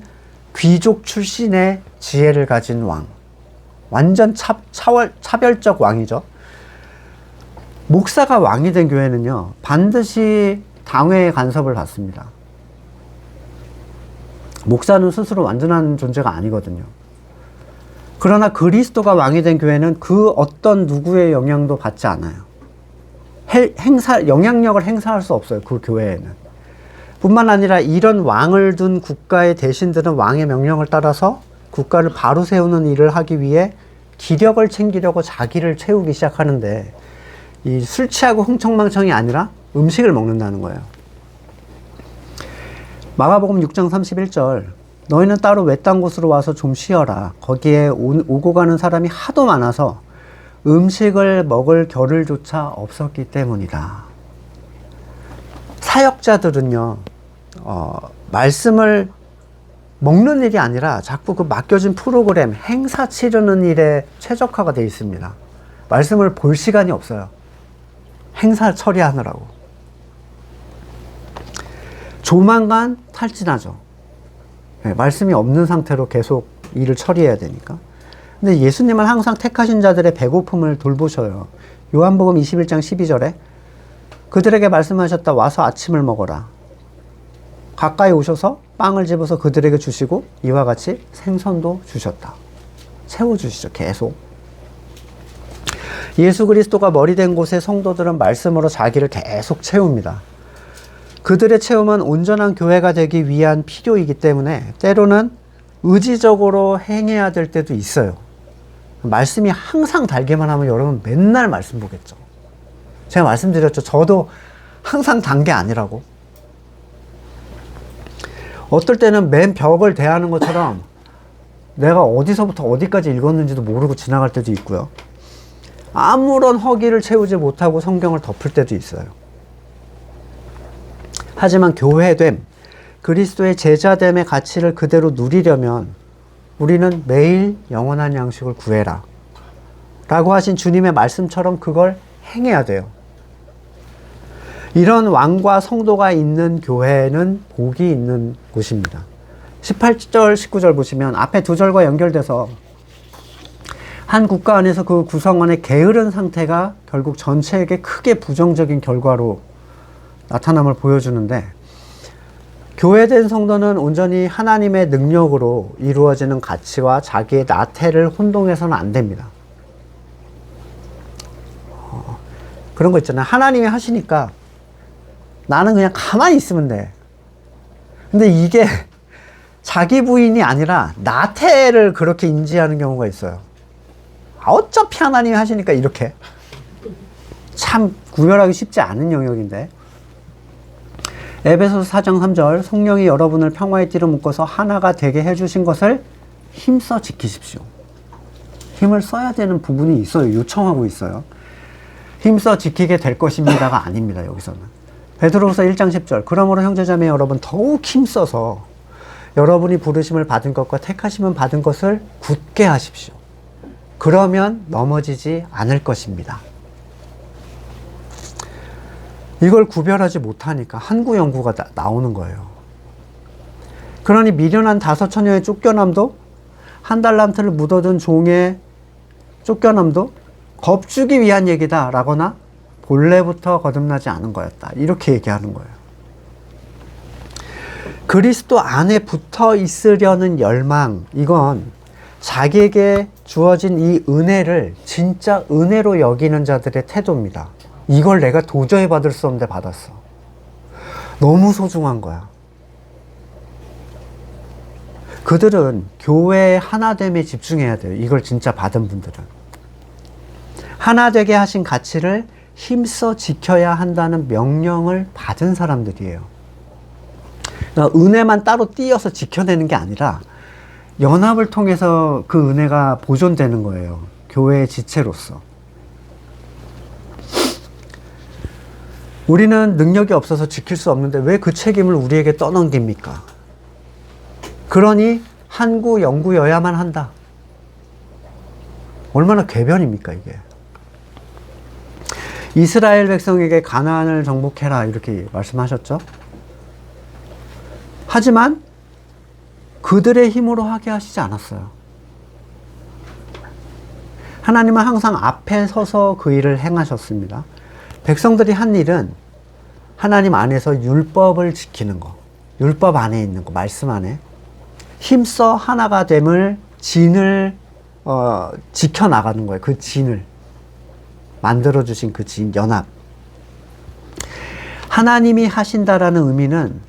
귀족 출신의 지혜를 가진 왕. 완전 차별적 왕이죠. 목사가 왕이 된 교회는요, 반드시 당회의 간섭을 받습니다. 목사는 스스로 완전한 존재가 아니거든요. 그러나 그리스도가 왕이 된 교회는 그 어떤 누구의 영향도 받지 않아요. 영향력을 행사할 수 없어요. 그 교회에는. 뿐만 아니라 이런 왕을 둔 국가의 대신들은 왕의 명령을 따라서 국가를 바로 세우는 일을 하기 위해 기력을 챙기려고 자기를 채우기 시작하는데 이 술 취하고 흥청망청이 아니라 음식을 먹는다는 거예요. 마가복음 6장 31절 너희는 따로 외딴 곳으로 와서 좀 쉬어라. 거기에 오고 가는 사람이 하도 많아서 음식을 먹을 겨를조차 없었기 때문이다. 사역자들은요, 말씀을 먹는 일이 아니라 자꾸 그 맡겨진 프로그램, 행사 치르는 일에 최적화가 되어 있습니다. 말씀을 볼 시간이 없어요. 행사 처리하느라고. 조만간 탈진하죠. 네, 말씀이 없는 상태로 계속 일을 처리해야 되니까. 근데 예수님은 항상 택하신 자들의 배고픔을 돌보셔요. 요한복음 21장 12절에 그들에게 말씀하셨다. 와서 아침을 먹어라. 가까이 오셔서 빵을 집어서 그들에게 주시고 이와 같이 생선도 주셨다. 채워주시죠. 계속. 예수 그리스도가 머리 된 곳의 성도들은 말씀으로 자기를 계속 채웁니다. 그들의 채움은 온전한 교회가 되기 위한 필요이기 때문에 때로는 의지적으로 행해야 될 때도 있어요. 말씀이 항상 달기만 하면 여러분 맨날 말씀 보겠죠. 제가 말씀드렸죠. 저도 항상 단 게 아니라고. 어떨 때는 맨 벽을 대하는 것처럼 내가 어디서부터 어디까지 읽었는지도 모르고 지나갈 때도 있고요. 아무런 허기를 채우지 못하고 성경을 덮을 때도 있어요. 하지만 교회됨, 그리스도의 제자됨의 가치를 그대로 누리려면 우리는 매일 영원한 양식을 구해라 라고 하신 주님의 말씀처럼 그걸 행해야 돼요. 이런 왕과 성도가 있는 교회는 복이 있는 곳입니다. 18절, 19절 보시면 앞에 두 절과 연결돼서 한 국가 안에서 그 구성원의 게으른 상태가 결국 전체에게 크게 부정적인 결과로 나타남을 보여주는데, 교회된 성도는 온전히 하나님의 능력으로 이루어지는 가치와 자기의 나태를 혼동해서는 안 됩니다. 그런 거 있잖아요. 하나님이 하시니까 나는 그냥 가만히 있으면 돼. 근데 이게 자기 부인이 아니라 나태를 그렇게 인지하는 경우가 있어요. 어차피 하나님이 하시니까 이렇게. 참 구별하기 쉽지 않은 영역인데, 에베소서 4장 3절 성령이 여러분을 평화의 띠로 묶어서 하나가 되게 해주신 것을 힘써 지키십시오. 힘을 써야 되는 부분이 있어요. 요청하고 있어요. 힘써 지키게 될 것입니다가 아닙니다. 여기서는 베드로후서 1장 10절 그러므로 형제자매 여러분 더욱 힘써서 여러분이 부르심을 받은 것과 택하심을 받은 것을 굳게 하십시오. 그러면 넘어지지 않을 것입니다. 이걸 구별하지 못하니까 한구영구가 나오는 거예요. 그러니 미련한 5처녀의 쫓겨남도, 한 달란트를 묻어둔 종의 쫓겨남도 겁주기 위한 얘기다 라거나 본래부터 거듭나지 않은 거였다, 이렇게 얘기하는 거예요. 그리스도 안에 붙어 있으려는 열망, 이건 자기에게 주어진 이 은혜를 진짜 은혜로 여기는 자들의 태도입니다. 이걸 내가 도저히 받을 수 없는데 받았어. 너무 소중한 거야. 그들은 교회의 하나됨에 집중해야 돼요. 이걸 진짜 받은 분들은. 하나되게 하신 가치를 힘써 지켜야 한다는 명령을 받은 사람들이에요. 그러니까 은혜만 따로 띄어서 지켜내는 게 아니라 연합을 통해서 그 은혜가 보존되는 거예요. 교회의 지체로서. 우리는 능력이 없어서 지킬 수 없는데 왜 그 책임을 우리에게 떠넘깁니까? 그러니 한구 영구여야만 한다. 얼마나 궤변입니까 이게. 이스라엘 백성에게 가나안을 정복해라 이렇게 말씀하셨죠. 하지만 그들의 힘으로 하게 하시지 않았어요. 하나님은 항상 앞에 서서 그 일을 행하셨습니다. 백성들이 한 일은 하나님 안에서 율법을 지키는 거, 율법 안에 있는 거, 말씀 안에 힘써 하나가 됨을, 진을 지켜나가는 거예요. 그 진을 만들어주신 그 진, 연합. 하나님이 하신다라는 의미는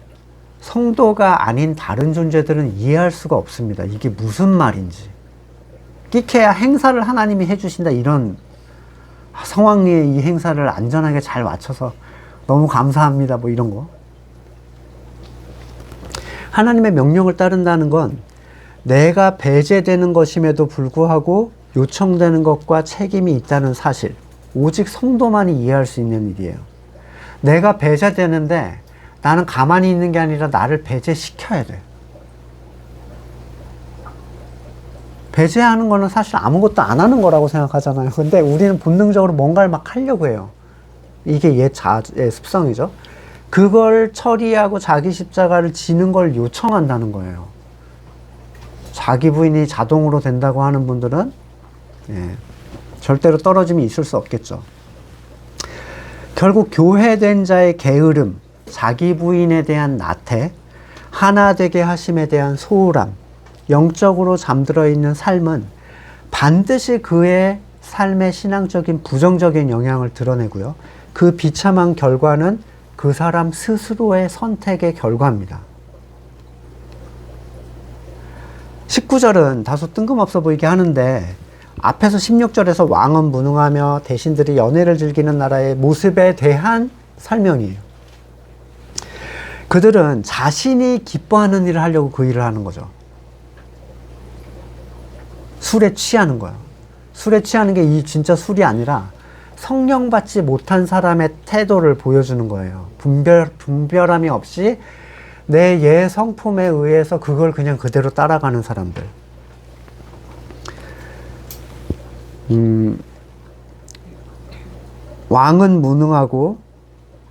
성도가 아닌 다른 존재들은 이해할 수가 없습니다. 이게 무슨 말인지. 끼케야 행사를 하나님이 해주신다, 이런 성황리에 이 행사를 안전하게 잘 마쳐서 너무 감사합니다, 뭐 이런 거. 하나님의 명령을 따른다는 건 내가 배제되는 것임에도 불구하고 요청되는 것과 책임이 있다는 사실, 오직 성도만이 이해할 수 있는 일이에요. 내가 배제되는데 나는 가만히 있는 게 아니라 나를 배제시켜야 돼. 배제하는 거는 사실 아무것도 안 하는 거라고 생각하잖아요. 근데 우리는 본능적으로 뭔가를 막 하려고 해요. 이게 옛 습성이죠. 그걸 처리하고 자기 십자가를 지는 걸 요청한다는 거예요. 자기 부인이 자동으로 된다고 하는 분들은 예, 절대로 떨어짐이 있을 수 없겠죠. 결국 교회된 자의 게으름, 자기 부인에 대한 나태, 하나 되게 하심에 대한 소홀함, 영적으로 잠들어 있는 삶은 반드시 그의 삶의 신앙적인 부정적인 영향을 드러내고요. 그 비참한 결과는 그 사람 스스로의 선택의 결과입니다. 19절은 다소 뜬금없어 보이게 하는데 앞에서 16절에서 왕은 무능하며 대신들이 연회를 즐기는 나라의 모습에 대한 설명이에요. 그들은 자신이 기뻐하는 일을 하려고 그 일을 하는 거죠. 술에 취하는 거예요. 술에 취하는 게 이 진짜 술이 아니라 성령 받지 못한 사람의 태도를 보여주는 거예요. 분별함이 없이 내 예 성품에 의해서 그걸 그냥 그대로 따라가는 사람들. 왕은 무능하고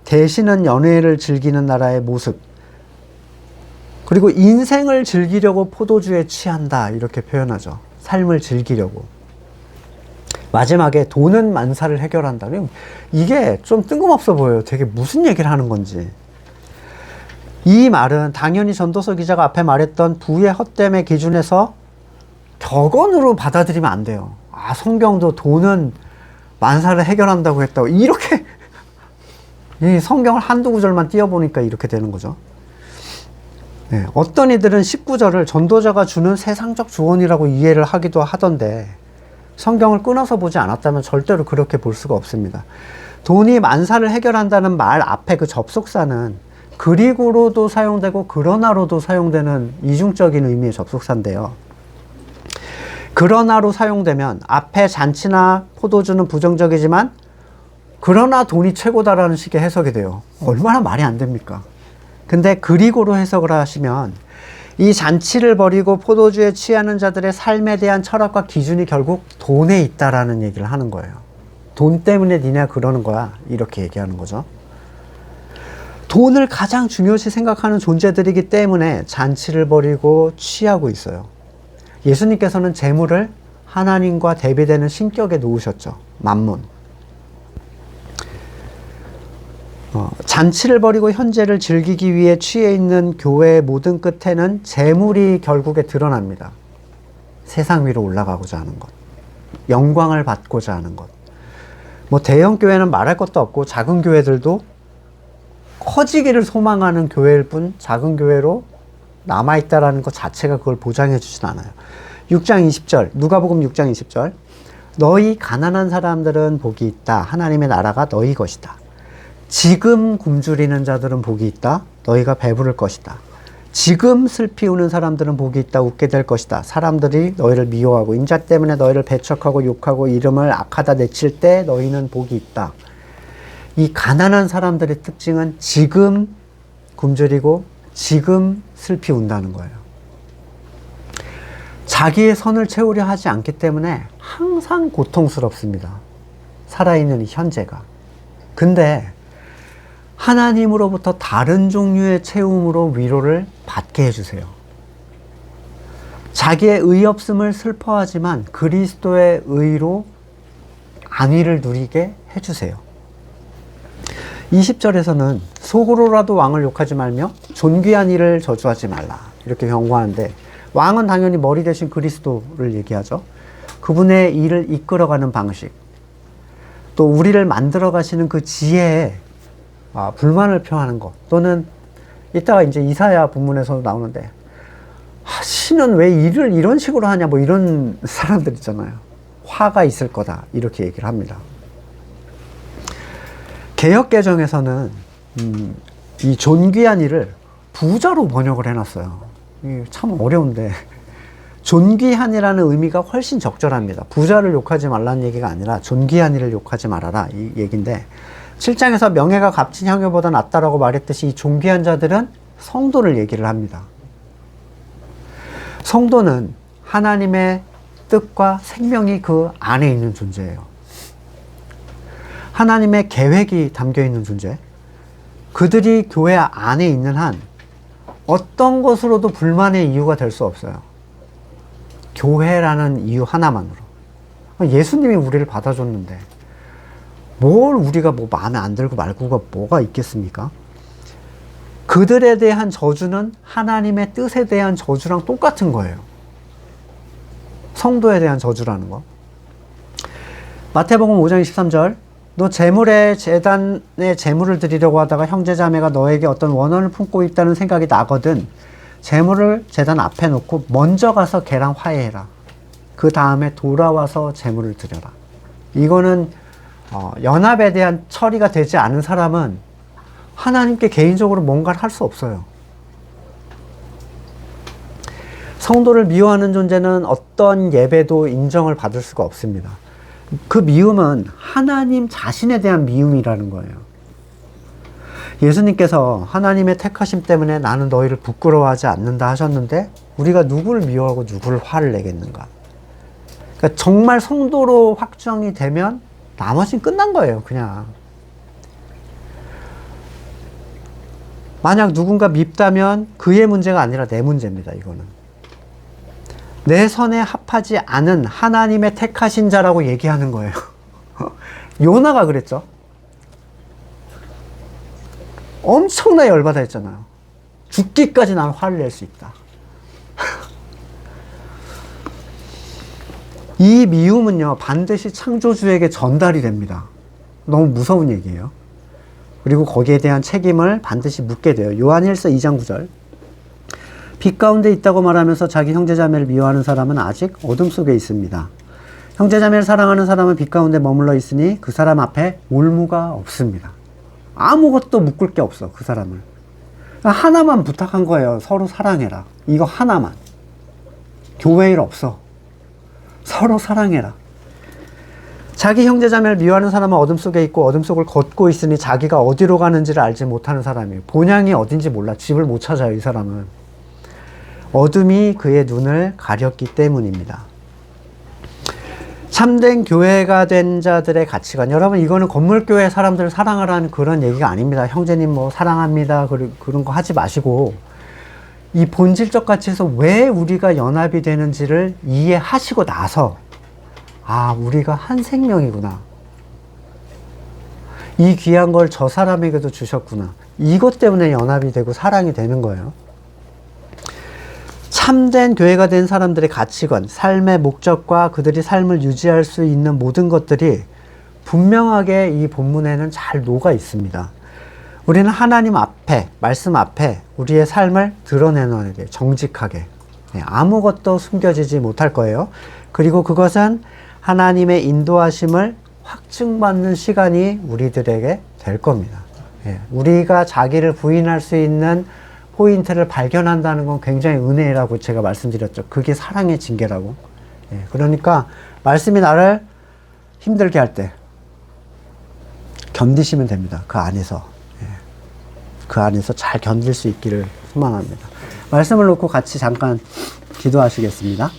대신은 연회를 즐기는 나라의 모습. 그리고 인생을 즐기려고 포도주에 취한다 이렇게 표현하죠. 삶을 즐기려고. 마지막에 돈은 만사를 해결한다. 이게 좀 뜬금없어 보여요. 되게 무슨 얘기를 하는 건지. 이 말은 당연히 전도서 기자가 앞에 말했던 부의 헛됨의 기준에서 격언으로 받아들이면 안 돼요. 아, 성경도 돈은 만사를 해결한다고 했다고. 이렇게 이 성경을 한두 구절만 띄워보니까 이렇게 되는 거죠. 네, 어떤 이들은 19절을 전도자가 주는 세상적 조언이라고 이해를 하기도 하던데 성경을 끊어서 보지 않았다면 절대로 그렇게 볼 수가 없습니다. 돈이 만사를 해결한다는 말 앞에 그 접속사는 그리고로도 사용되고 그러나로도 사용되는 이중적인 의미의 접속사인데요. 그러나로 사용되면 앞에 잔치나 포도주는 부정적이지만 그러나 돈이 최고다라는 식의 해석이 돼요. 얼마나 말이 안 됩니까? 근데 그리고로 해석을 하시면 이 잔치를 벌이고 포도주에 취하는 자들의 삶에 대한 철학과 기준이 결국 돈에 있다라는 얘기를 하는 거예요. 돈 때문에 니네가 그러는 거야. 이렇게 얘기하는 거죠. 돈을 가장 중요시 생각하는 존재들이기 때문에 잔치를 벌이고 취하고 있어요. 예수님께서는 재물을 하나님과 대비되는 신격에 놓으셨죠. 만문. 잔치를 벌이고 현재를 즐기기 위해 취해 있는 교회의 모든 끝에는 재물이 결국에 드러납니다. 세상 위로 올라가고자 하는 것. 영광을 받고자 하는 것. 뭐 대형 교회는 말할 것도 없고 작은 교회들도 커지기를 소망하는 교회일 뿐 작은 교회로 남아있다라는 것 자체가 그걸 보장해 주진 않아요. 6장 20절, 누가복음 6장 20절. 너희 가난한 사람들은 복이 있다. 하나님의 나라가 너희 것이다. 지금 굶주리는 자들은 복이 있다. 너희가 배부를 것이다. 지금 슬피 우는 사람들은 복이 있다. 웃게 될 것이다. 사람들이 너희를 미워하고 인자 때문에 너희를 배척하고 욕하고 이름을 악하다 내칠 때 너희는 복이 있다. 이 가난한 사람들의 특징은 지금 굶주리고 지금 슬피 운다는 거예요. 자기의 선을 채우려 하지 않기 때문에 항상 고통스럽습니다. 살아있는 이 현재가. 근데 하나님으로부터 다른 종류의 채움으로 위로를 받게 해주세요. 자기의 의 없음을 슬퍼하지만 그리스도의 의로 안위를 누리게 해주세요. 20절에서는 속으로라도 왕을 욕하지 말며 존귀한 일을 저주하지 말라 이렇게 경고하는데 왕은 당연히 머리 대신 그리스도를 얘기하죠. 그분의 일을 이끌어가는 방식, 또 우리를 만들어 가시는 그 지혜에 불만을 표하는 것, 또는 이따가 이제 이사야 본문에서 나오는데 신은 왜 일을 이런 식으로 하냐 뭐 이런 사람들 있잖아요. 화가 있을 거다 이렇게 얘기를 합니다. 개역개정에서는 이 존귀한 일을 부자로 번역을 해놨어요. 이게 참 어려운데 존귀한이라는 의미가 훨씬 적절합니다. 부자를 욕하지 말라는 얘기가 아니라 존귀한 일을 욕하지 말아라 이 얘기인데 7장에서 명예가 값진 향유보다 낫다라고 말했듯이 이 존귀한 자들은 성도를 얘기를 합니다. 성도는 하나님의 뜻과 생명이 그 안에 있는 존재예요. 하나님의 계획이 담겨있는 존재. 그들이 교회 안에 있는 한 어떤 것으로도 불만의 이유가 될 수 없어요. 교회라는 이유 하나만으로. 예수님이 우리를 받아줬는데 뭘 우리가 뭐 마음에 안 들고 말고가 뭐가 있겠습니까? 그들에 대한 저주는 하나님의 뜻에 대한 저주랑 똑같은 거예요. 성도에 대한 저주라는 거. 마태복음 5장 23절, 너 재단에 재물을 드리려고 하다가 형제자매가 너에게 어떤 원한을 품고 있다는 생각이 나거든 재물을 재단 앞에 놓고 먼저 가서 걔랑 화해해라. 그 다음에 돌아와서 재물을 드려라. 이거는 연합에 대한 처리가 되지 않은 사람은 하나님께 개인적으로 뭔가를 할 수 없어요. 성도를 미워하는 존재는 어떤 예배도 인정을 받을 수가 없습니다. 그 미움은 하나님 자신에 대한 미움이라는 거예요. 예수님께서 하나님의 택하심 때문에 나는 너희를 부끄러워하지 않는다 하셨는데 우리가 누구를 미워하고 누구를 화를 내겠는가? 그러니까 정말 성도로 확정이 되면 나머지는 끝난 거예요, 그냥. 만약 누군가 밉다면 그의 문제가 아니라 내 문제입니다, 이거는. 내 선에 합하지 않은 하나님의 택하신 자라고 얘기하는 거예요. 요나가 그랬죠. 엄청나게 열받아 했잖아요. 죽기까지 난 화를 낼 수 있다. 이 미움은요, 반드시 창조주에게 전달이 됩니다. 너무 무서운 얘기예요. 그리고 거기에 대한 책임을 반드시 묻게 돼요. 요한일서 2장 9절. 빛 가운데 있다고 말하면서 자기 형제자매를 미워하는 사람은 아직 어둠 속에 있습니다. 형제자매를 사랑하는 사람은 빛 가운데 머물러 있으니 그 사람 앞에 올무가 없습니다. 아무것도 묶을 게 없어, 그 사람을. 하나만 부탁한 거예요. 서로 사랑해라. 이거 하나만. 교회 일 없어. 서로 사랑해라. 자기 형제자매를 미워하는 사람은 어둠 속에 있고 어둠 속을 걷고 있으니 자기가 어디로 가는지를 알지 못하는 사람이에요. 본향이 어딘지 몰라. 집을 못 찾아요, 이 사람은. 어둠이 그의 눈을 가렸기 때문입니다. 참된 교회가 된 자들의 가치관. 여러분, 이거는 건물교회 사람들을 사랑하라는 그런 얘기가 아닙니다. 형제님 뭐 사랑합니다. 그런 거 하지 마시고, 이 본질적 가치에서 왜 우리가 연합이 되는지를 이해하시고 나서, 아, 우리가 한 생명이구나. 이 귀한 걸 저 사람에게도 주셨구나. 이것 때문에 연합이 되고 사랑이 되는 거예요. 참된 교회가 된 사람들의 가치관, 삶의 목적과 그들이 삶을 유지할 수 있는 모든 것들이 분명하게 이 본문에는 잘 녹아 있습니다. 우리는 하나님 앞에, 말씀 앞에 우리의 삶을 드러내놔야 돼요. 정직하게. 아무것도 숨겨지지 못할 거예요. 그리고 그것은 하나님의 인도하심을 확증받는 시간이 우리들에게 될 겁니다. 우리가 자기를 부인할 수 있는 포인트를 발견한다는 건 굉장히 은혜라고 제가 말씀드렸죠. 그게 사랑의 징계라고. 그러니까 말씀이 나를 힘들게 할 때 견디시면 됩니다. 그 안에서. 그 안에서 잘 견딜 수 있기를 소망합니다. 말씀을 놓고 같이 잠깐 기도하시겠습니다.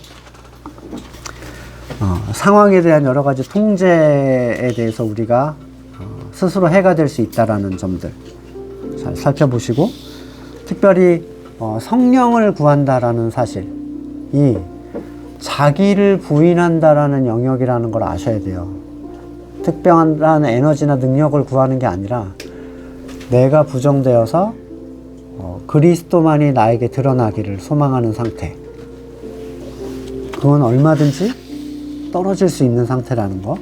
상황에 대한 여러 가지 통제에 대해서 우리가 스스로 해가 될 수 있다라는 점들 잘 살펴보시고, 특별히 성령을 구한다라는 사실, 이 자기를 부인한다라는 영역이라는 걸 아셔야 돼요. 특별한 에너지나 능력을 구하는 게 아니라 내가 부정되어서 그리스도만이 나에게 드러나기를 소망하는 상태. 그건 얼마든지 떨어질 수 있는 상태라는 거.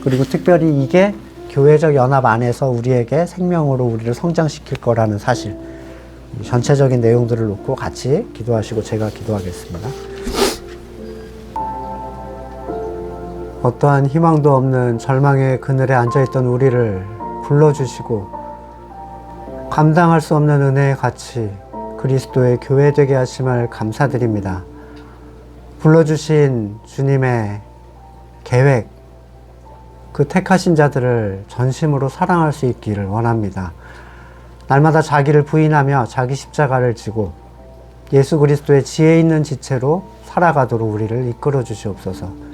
그리고 특별히 이게 교회적 연합 안에서 우리에게 생명으로 우리를 성장시킬 거라는 사실. 전체적인 내용들을 놓고 같이 기도하시고 제가 기도하겠습니다. 어떠한 희망도 없는 절망의 그늘에 앉아있던 우리를 불러주시고 감당할 수 없는 은혜의 가치, 그리스도의 교회 되게 하심을 감사드립니다. 불러주신 주님의 계획, 그 택하신 자들을 전심으로 사랑할 수 있기를 원합니다. 날마다 자기를 부인하며 자기 십자가를 지고 예수 그리스도의 지혜 있는 지체로 살아가도록 우리를 이끌어 주시옵소서.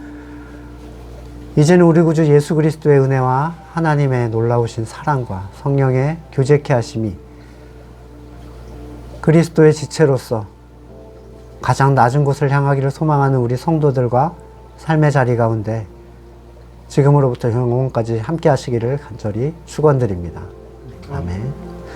이제는 우리 구주 예수 그리스도의 은혜와 하나님의 놀라우신 사랑과 성령의 교제케 하심이 그리스도의 지체로서 가장 낮은 곳을 향하기를 소망하는 우리 성도들과 삶의 자리 가운데 지금으로부터 영원까지 함께 하시기를 간절히 축원드립니다. 아멘.